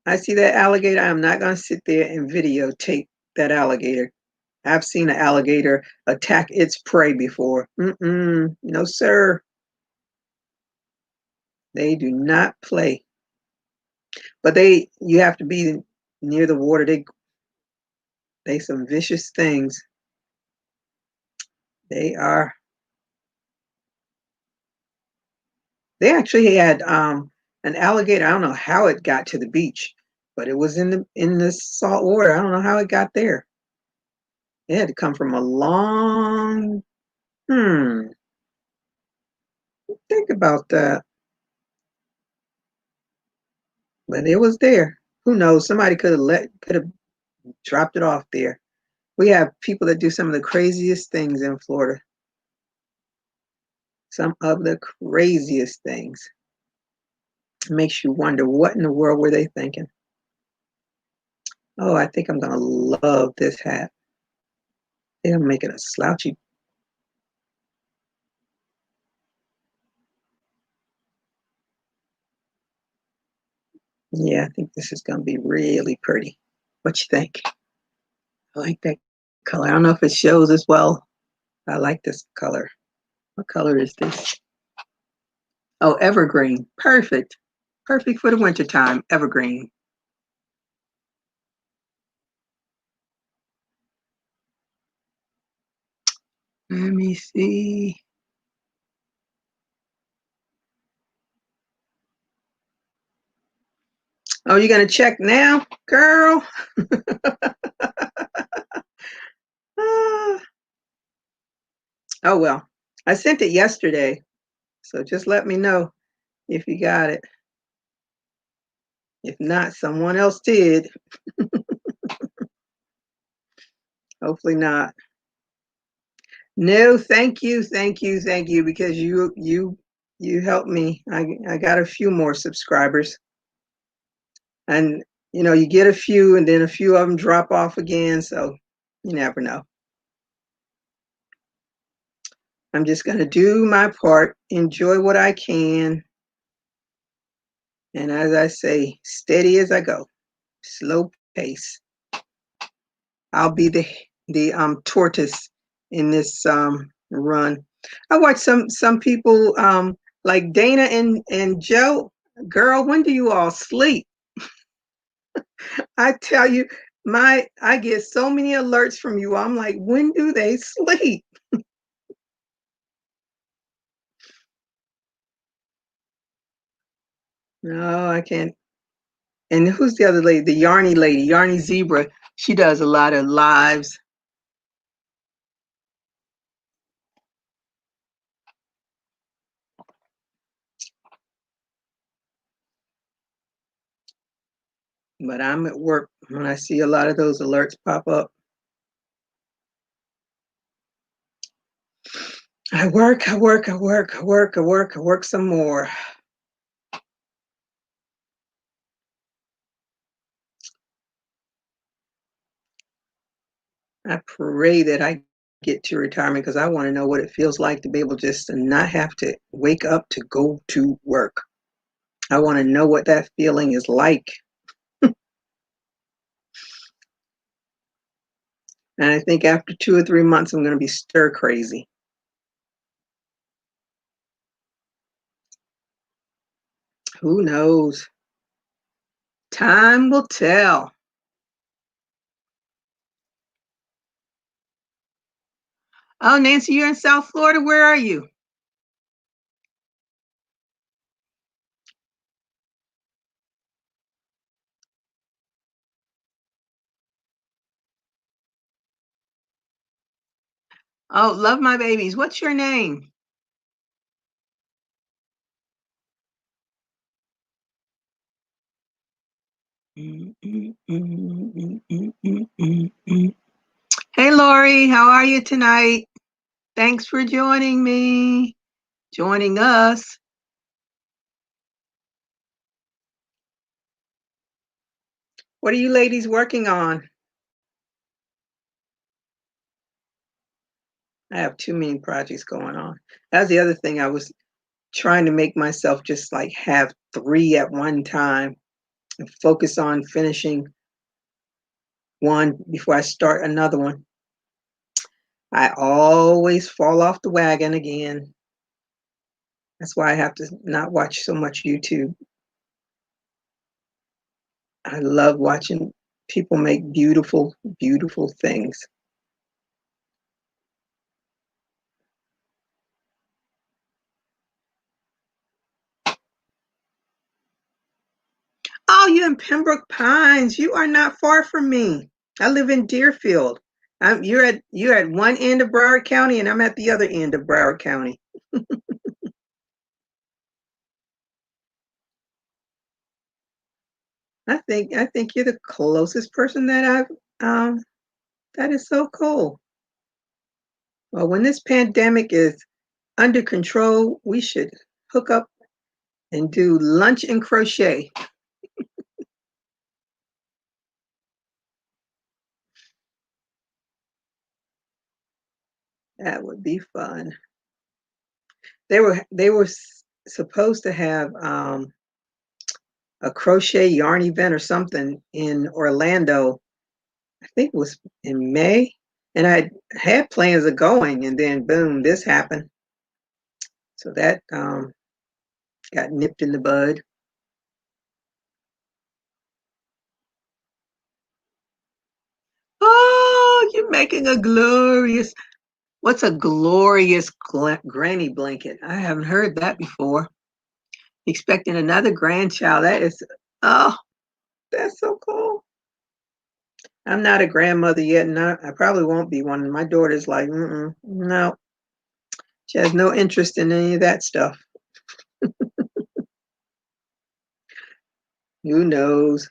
Speaker 1: I see that alligator. I'm not going to sit there and videotape that alligator. I've seen an alligator attack its prey before. No, sir. They do not play. But you have to be near the water. They some vicious things. They are. They actually had an alligator. I don't know how it got to the beach, but it was in the salt water. I don't know how it got there. It had to come from a long. Think about that. But it was there. Who knows? Somebody could have dropped it off there. We have people that do some of the craziest things in Florida. Some of the craziest things. It makes you wonder what in the world were they thinking? Oh, I think I'm gonna love this hat. They're making a slouchy. Yeah, I think this is gonna be really pretty. What you think? I like that color. I don't know if it shows as well. I like this color. What color is this? Oh, evergreen. Perfect. Perfect for the wintertime. Evergreen. Let me see. Oh, you gonna check now, girl? Ah. Oh well. I sent it yesterday, so just let me know if you got it. If not, someone else did. Hopefully not. No, thank you, thank you, thank you, because you helped me. I got a few more subscribers, and you get a few, and then a few of them drop off again. So you never know. I'm just gonna do my part, enjoy what I can, and as I say, steady as I go, slow pace. I'll be the tortoise in this run. I watch some people like Dana and Joe. Girl, when do you all sleep? I tell you, I get so many alerts from you. I'm like, when do they sleep? No, I can't. And who's the other lady? The Yarny lady, Yarny Zebra. She does a lot of lives. But I'm at work when I see a lot of those alerts pop up. I work some more. I pray that I get to retirement because I want to know what it feels like to be able just to not have to wake up to go to work. I want to know what that feeling is like. And I think after 2 or 3 months, I'm going to be stir crazy. Who knows? Time will tell. Oh, Nancy, you're in South Florida. Where are you? Oh, love my babies. What's your name? Hey, Lori, how are you tonight? Thanks for joining me, joining us. What are you ladies working on? I have too many projects going on. That's the other thing. I was trying to make myself just like have 3 at one time and focus on finishing one before I start another one. I always fall off the wagon again. That's why I have to not watch so much YouTube. I love watching people make beautiful, beautiful things. Oh, you're in Pembroke Pines. You are not far from me. I live in Deerfield. You're at one end of Broward County, and I'm at the other end of Broward County. I think you're the closest person that I've that is so cool. Well, when this pandemic is under control, we should hook up and do lunch and crochet. That would be fun. They were supposed to have a crochet yarn event or something in Orlando. I think it was in May, and I had plans of going, and then boom, this happened. So that got nipped in the bud. Oh, you're making a glorious. What's a glorious granny blanket? I haven't heard that before. Expecting another grandchild. That is, oh, that's so cool. I'm not a grandmother yet, and I probably won't be one. My daughter's like, no, she has no interest in any of that stuff. Who knows?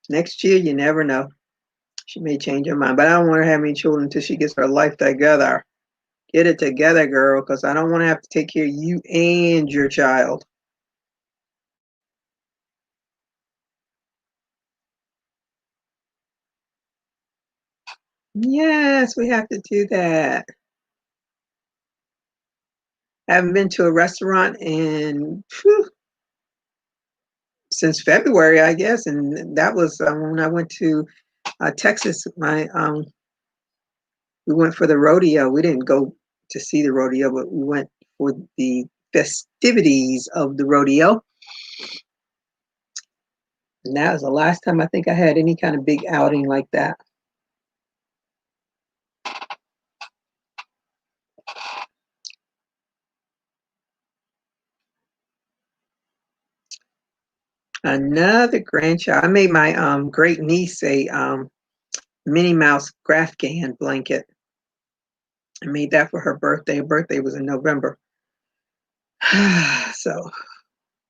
Speaker 1: Next year, you never know. She may change her mind, but I don't want her to have any children until she gets her life together. Get it together, girl, because I don't want to have to take care of you and your child. Yes, we have to do that. I haven't been to a restaurant in since February, I guess, and that was when I went to Texas. We went for the rodeo. We didn't go to see the rodeo, but we went for the festivities of the rodeo. And that was the last time I think I had any kind of big outing like that. Another grandchild. I made my great niece a Minnie Mouse Grafghan blanket. I made that for her birthday. Her birthday was in November. So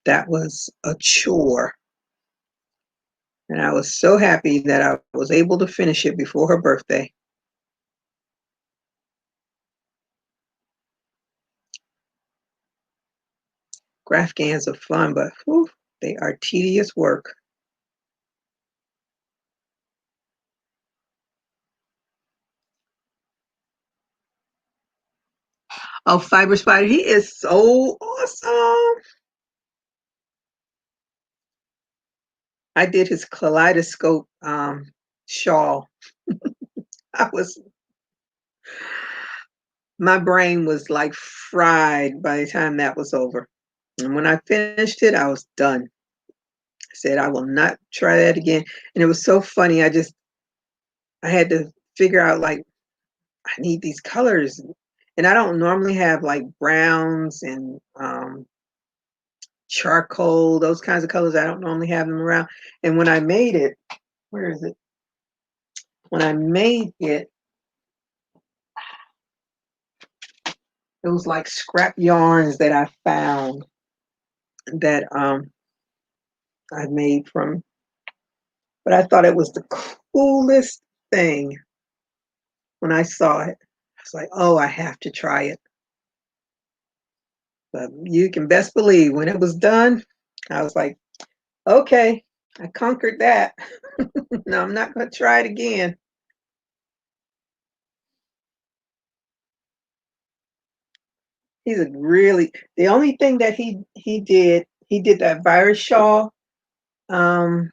Speaker 1: that was a chore. And I was so happy that I was able to finish it before her birthday. Grafghans are fun, but whew, they are tedious work. Oh, Fiber Spider, he is so awesome. I did his kaleidoscope shawl. I was My brain was like fried by the time that was over. And when I finished it, I was done. I said, I will not try that again. And it was so funny. I had to figure out like, I need these colors. And I don't normally have like browns and charcoal, those kinds of colors. I don't normally have them around. And when I made it, where is it? When I made it, it was like scrap yarns that I found that I made from, but I thought it was the coolest thing when I saw it. I was like, oh, I have to try it. But you can best believe when it was done, I was like, okay, I conquered that. No, I'm not going to try it again. He's a really, the only thing that he did that virus shawl um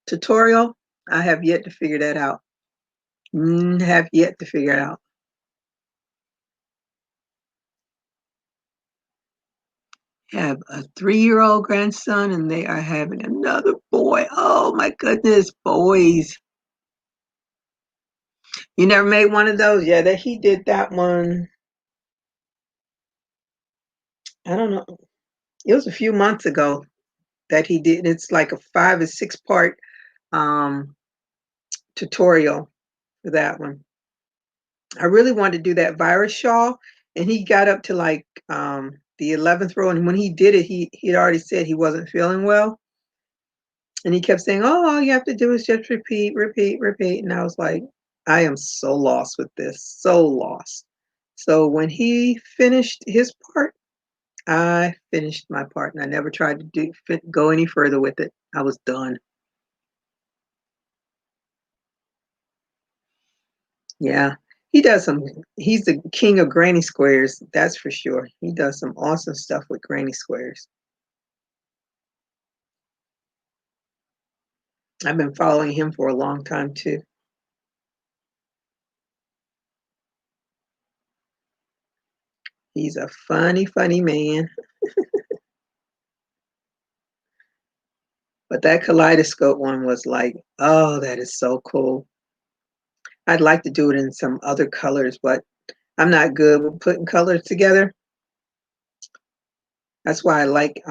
Speaker 1: tutorial. I have yet to figure that out. Have yet to figure it out. Have a 3-year-old grandson, and they are having another boy. Oh my goodness, boys. You never made one of those? Yeah, that he did that one. I don't know. It was a few months ago that he did. It's like a 5 or 6 part um tutorial for that one. I really wanted to do that virus shawl, and he got up to like the 11th row, and when he did it, he'd already said he wasn't feeling well, and he kept saying, "Oh, all you have to do is just repeat, repeat, repeat." And I was like, I am so lost with this, so lost. So when he finished his part, I finished my part, and I never tried to go any further with it. I was done. Yeah. He does some he's the king of granny squares, that's for sure. He does some awesome stuff with granny squares. I've been following him for a long time too. He's a funny, funny man. But that kaleidoscope one was like, oh, that is so cool. I'd like to do it in some other colors, but I'm not good with putting colors together. That's why I like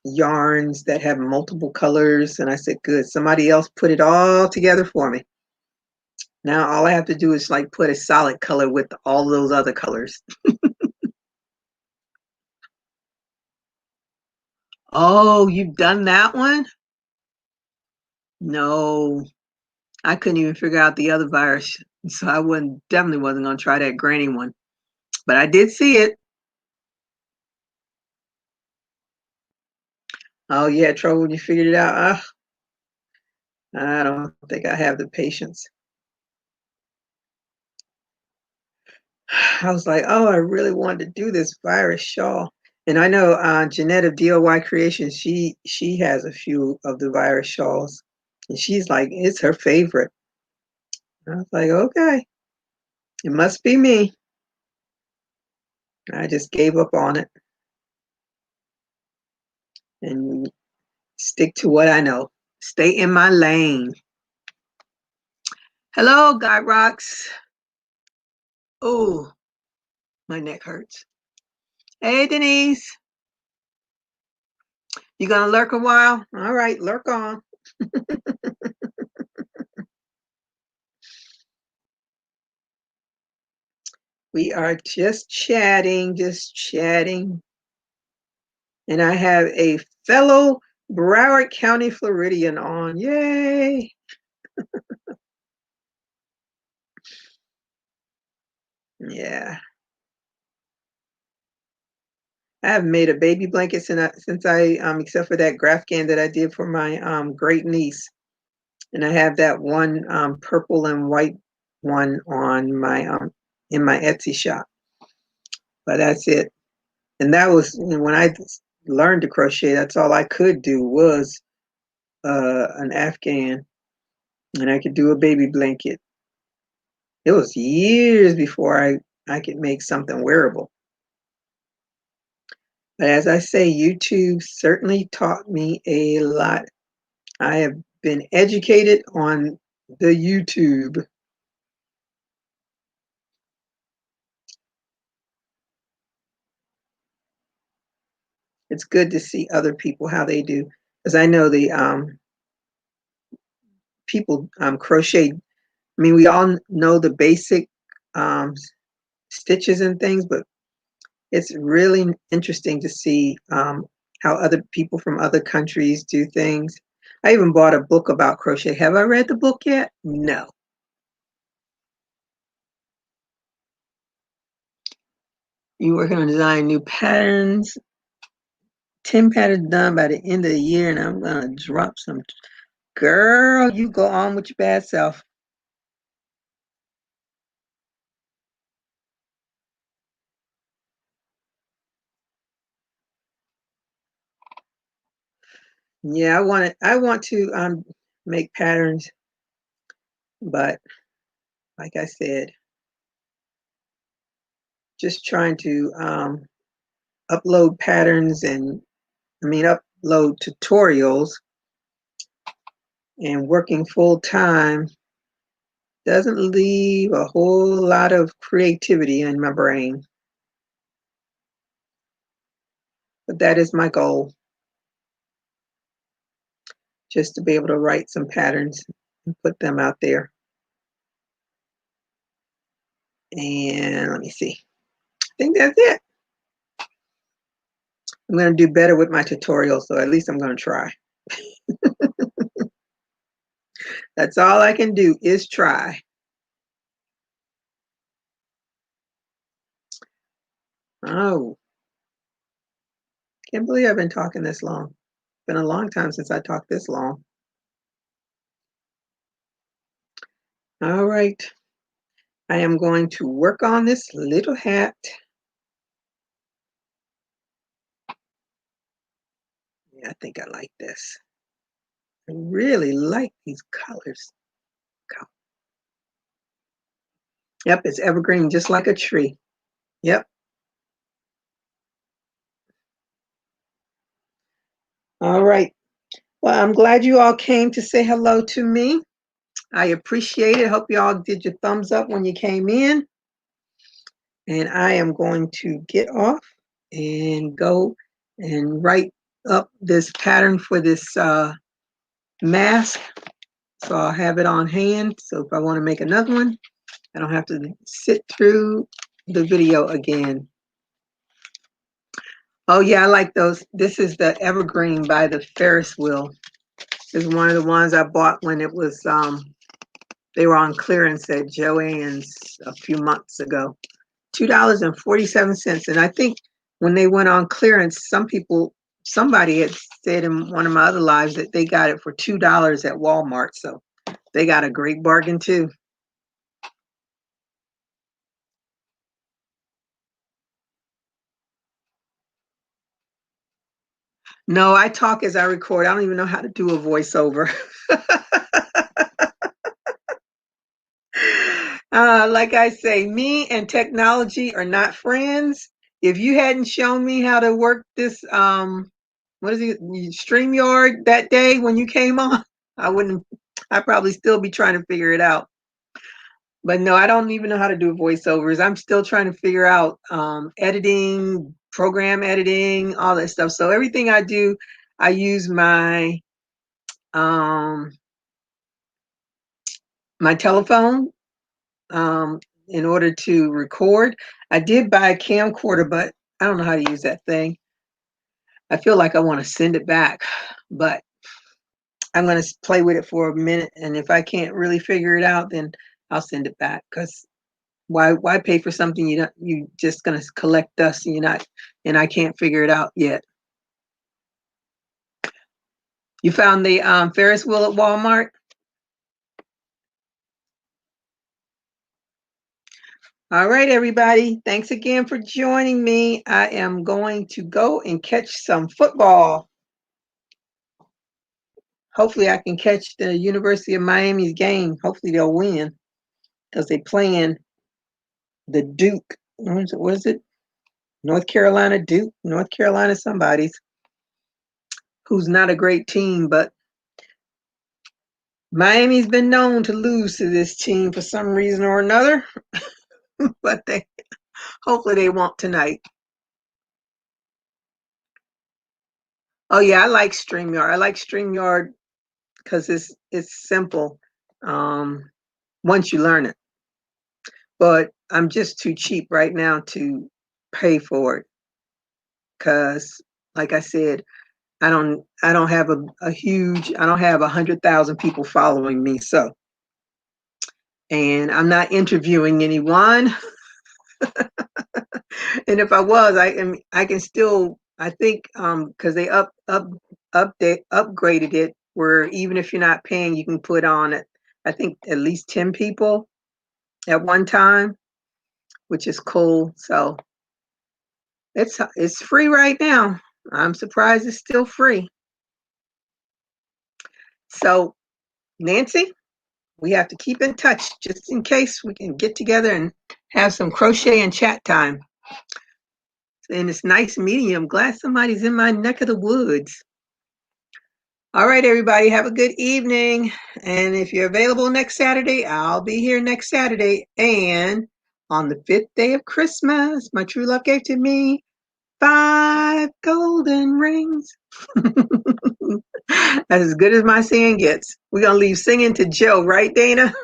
Speaker 1: yarns that have multiple colors. And I said, good, somebody else put it all together for me. Now all I have to do is like put a solid color with all those other colors. Oh, you've done that one? No, I couldn't even figure out the other virus, so I wouldn't definitely wasn't gonna try that granny one. But I did see it. Oh, you had trouble when you figured it out. I don't think I have the patience. I was like, oh, I really wanted to do this virus shawl. And I know Jeanette of DIY Creation, she has a few of the virus shawls. And she's like, it's her favorite. I was like, okay, it must be me. I just gave up on it and stick to what I know. Stay in my lane. Hello, Guy Rocks. Oh, my neck hurts. Hey, Denise. You gonna lurk a while? All right, lurk on. We are just chatting, just chatting. And I have a fellow Broward County Floridian on. Yay! Yeah. I haven't made a baby blanket since I except for that Grafcan that I did for my great niece. And I have that one purple and white one on my in my Etsy shop. But that's it. And that was when I learned to crochet. That's all I could do was an Afghan, and I could do a baby blanket. It was years before I could make something wearable. But as I say, YouTube certainly taught me a lot. I have been educated on the YouTube. It's good to see other people how they do, because I know the people crochet. I mean, we all know the basic um, stitches and things, but it's really interesting to see how other people from other countries do things. I even bought a book about crochet. Have I read the book yet? No. You working on designing new patterns. 10 patterns done by the end of the year, and I'm gonna drop some. Girl, you go on with your bad self. Yeah, I want to make patterns, but like I said, just trying to upload patterns and upload tutorials and working full time doesn't leave a whole lot of creativity in my brain. But that is my goal, just to be able to write some patterns and put them out there. And let me see. I think that's it. I'm going to do better with my tutorials, so at least I'm going to try. That's all I can do is try. Oh, can't believe I've been talking this long. It's been a long time since I talked this long. All right. I am going to work on this little hat. Yeah, I think I like this. I really like these colors. Yep, it's evergreen, just like a tree. Yep. All right. Well, I'm glad you all came to say hello to me. I appreciate it. Hope you all did your thumbs up when you came in. And I am going to get off and go and write up this pattern for this mask. So I'll have it on hand. So if I want to make another one, I don't have to sit through the video again. Oh yeah, I like those. This is the Evergreen by the Ferris wheel. This is one of the ones I bought when it was they were on clearance at Joann's a few months ago. $2.47. And I think when they went on clearance, somebody had said in one of my other lives that they got it for $2 at Walmart. So they got a great bargain too. No, I talk as I record. I don't even know how to do a voiceover. Like I say, me and technology are not friends. If you hadn't shown me how to work this, what is it, StreamYard that day when you came on, I'd probably still be trying to figure it out. But no, I don't even know how to do voiceovers. I'm still trying to figure out editing, program editing, all that stuff. So everything I do, I use my my telephone in order to record. I did buy a camcorder, but I don't know how to use that thing. I feel like I want to send it back, but I'm going to play with it for a minute. And if I can't really figure it out, then I'll send it back, because why pay for something you just going to collect dust and I can't figure it out yet. You found the Ferris wheel at Walmart? All right, everybody. Thanks again for joining me. I am going to go and catch some football. Hopefully I can catch the University of Miami's game. Hopefully they'll win, because they're playing the Duke. What is it? North Carolina Duke? North Carolina somebody's, who's not a great team, but Miami's been known to lose to this team for some reason or another. But hopefully they won't tonight. Oh yeah, I like StreamYard. I like StreamYard because it's simple once you learn it. But I'm just too cheap right now to pay for it, because like I said, I don't have a huge, I don't have 100,000 people following me. So, and I'm not interviewing anyone. And if I was, I can still I think because they upgraded it where even if you're not paying, you can put on it. I think at least 10 people at one time, which is cool. So it's free right now. I'm surprised it's still free. So Nancy, we have to keep in touch just in case we can get together and have some crochet and chat time. And it's nice meeting you. I'm glad somebody's in my neck of the woods. All right, everybody, have a good evening. And if you're available next Saturday, I'll be here next Saturday. And on the 5th day of Christmas, my true love gave to me 5 golden rings. That's as good as my singing gets. We're going to leave singing to Joe, right, Dana?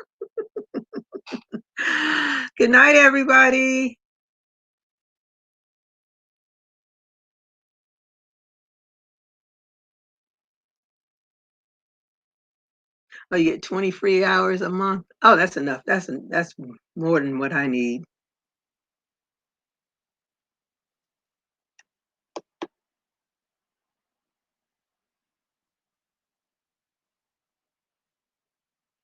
Speaker 1: Good night, everybody. Oh, you get 20 free hours a month. Oh, that's enough. That's more than what I need.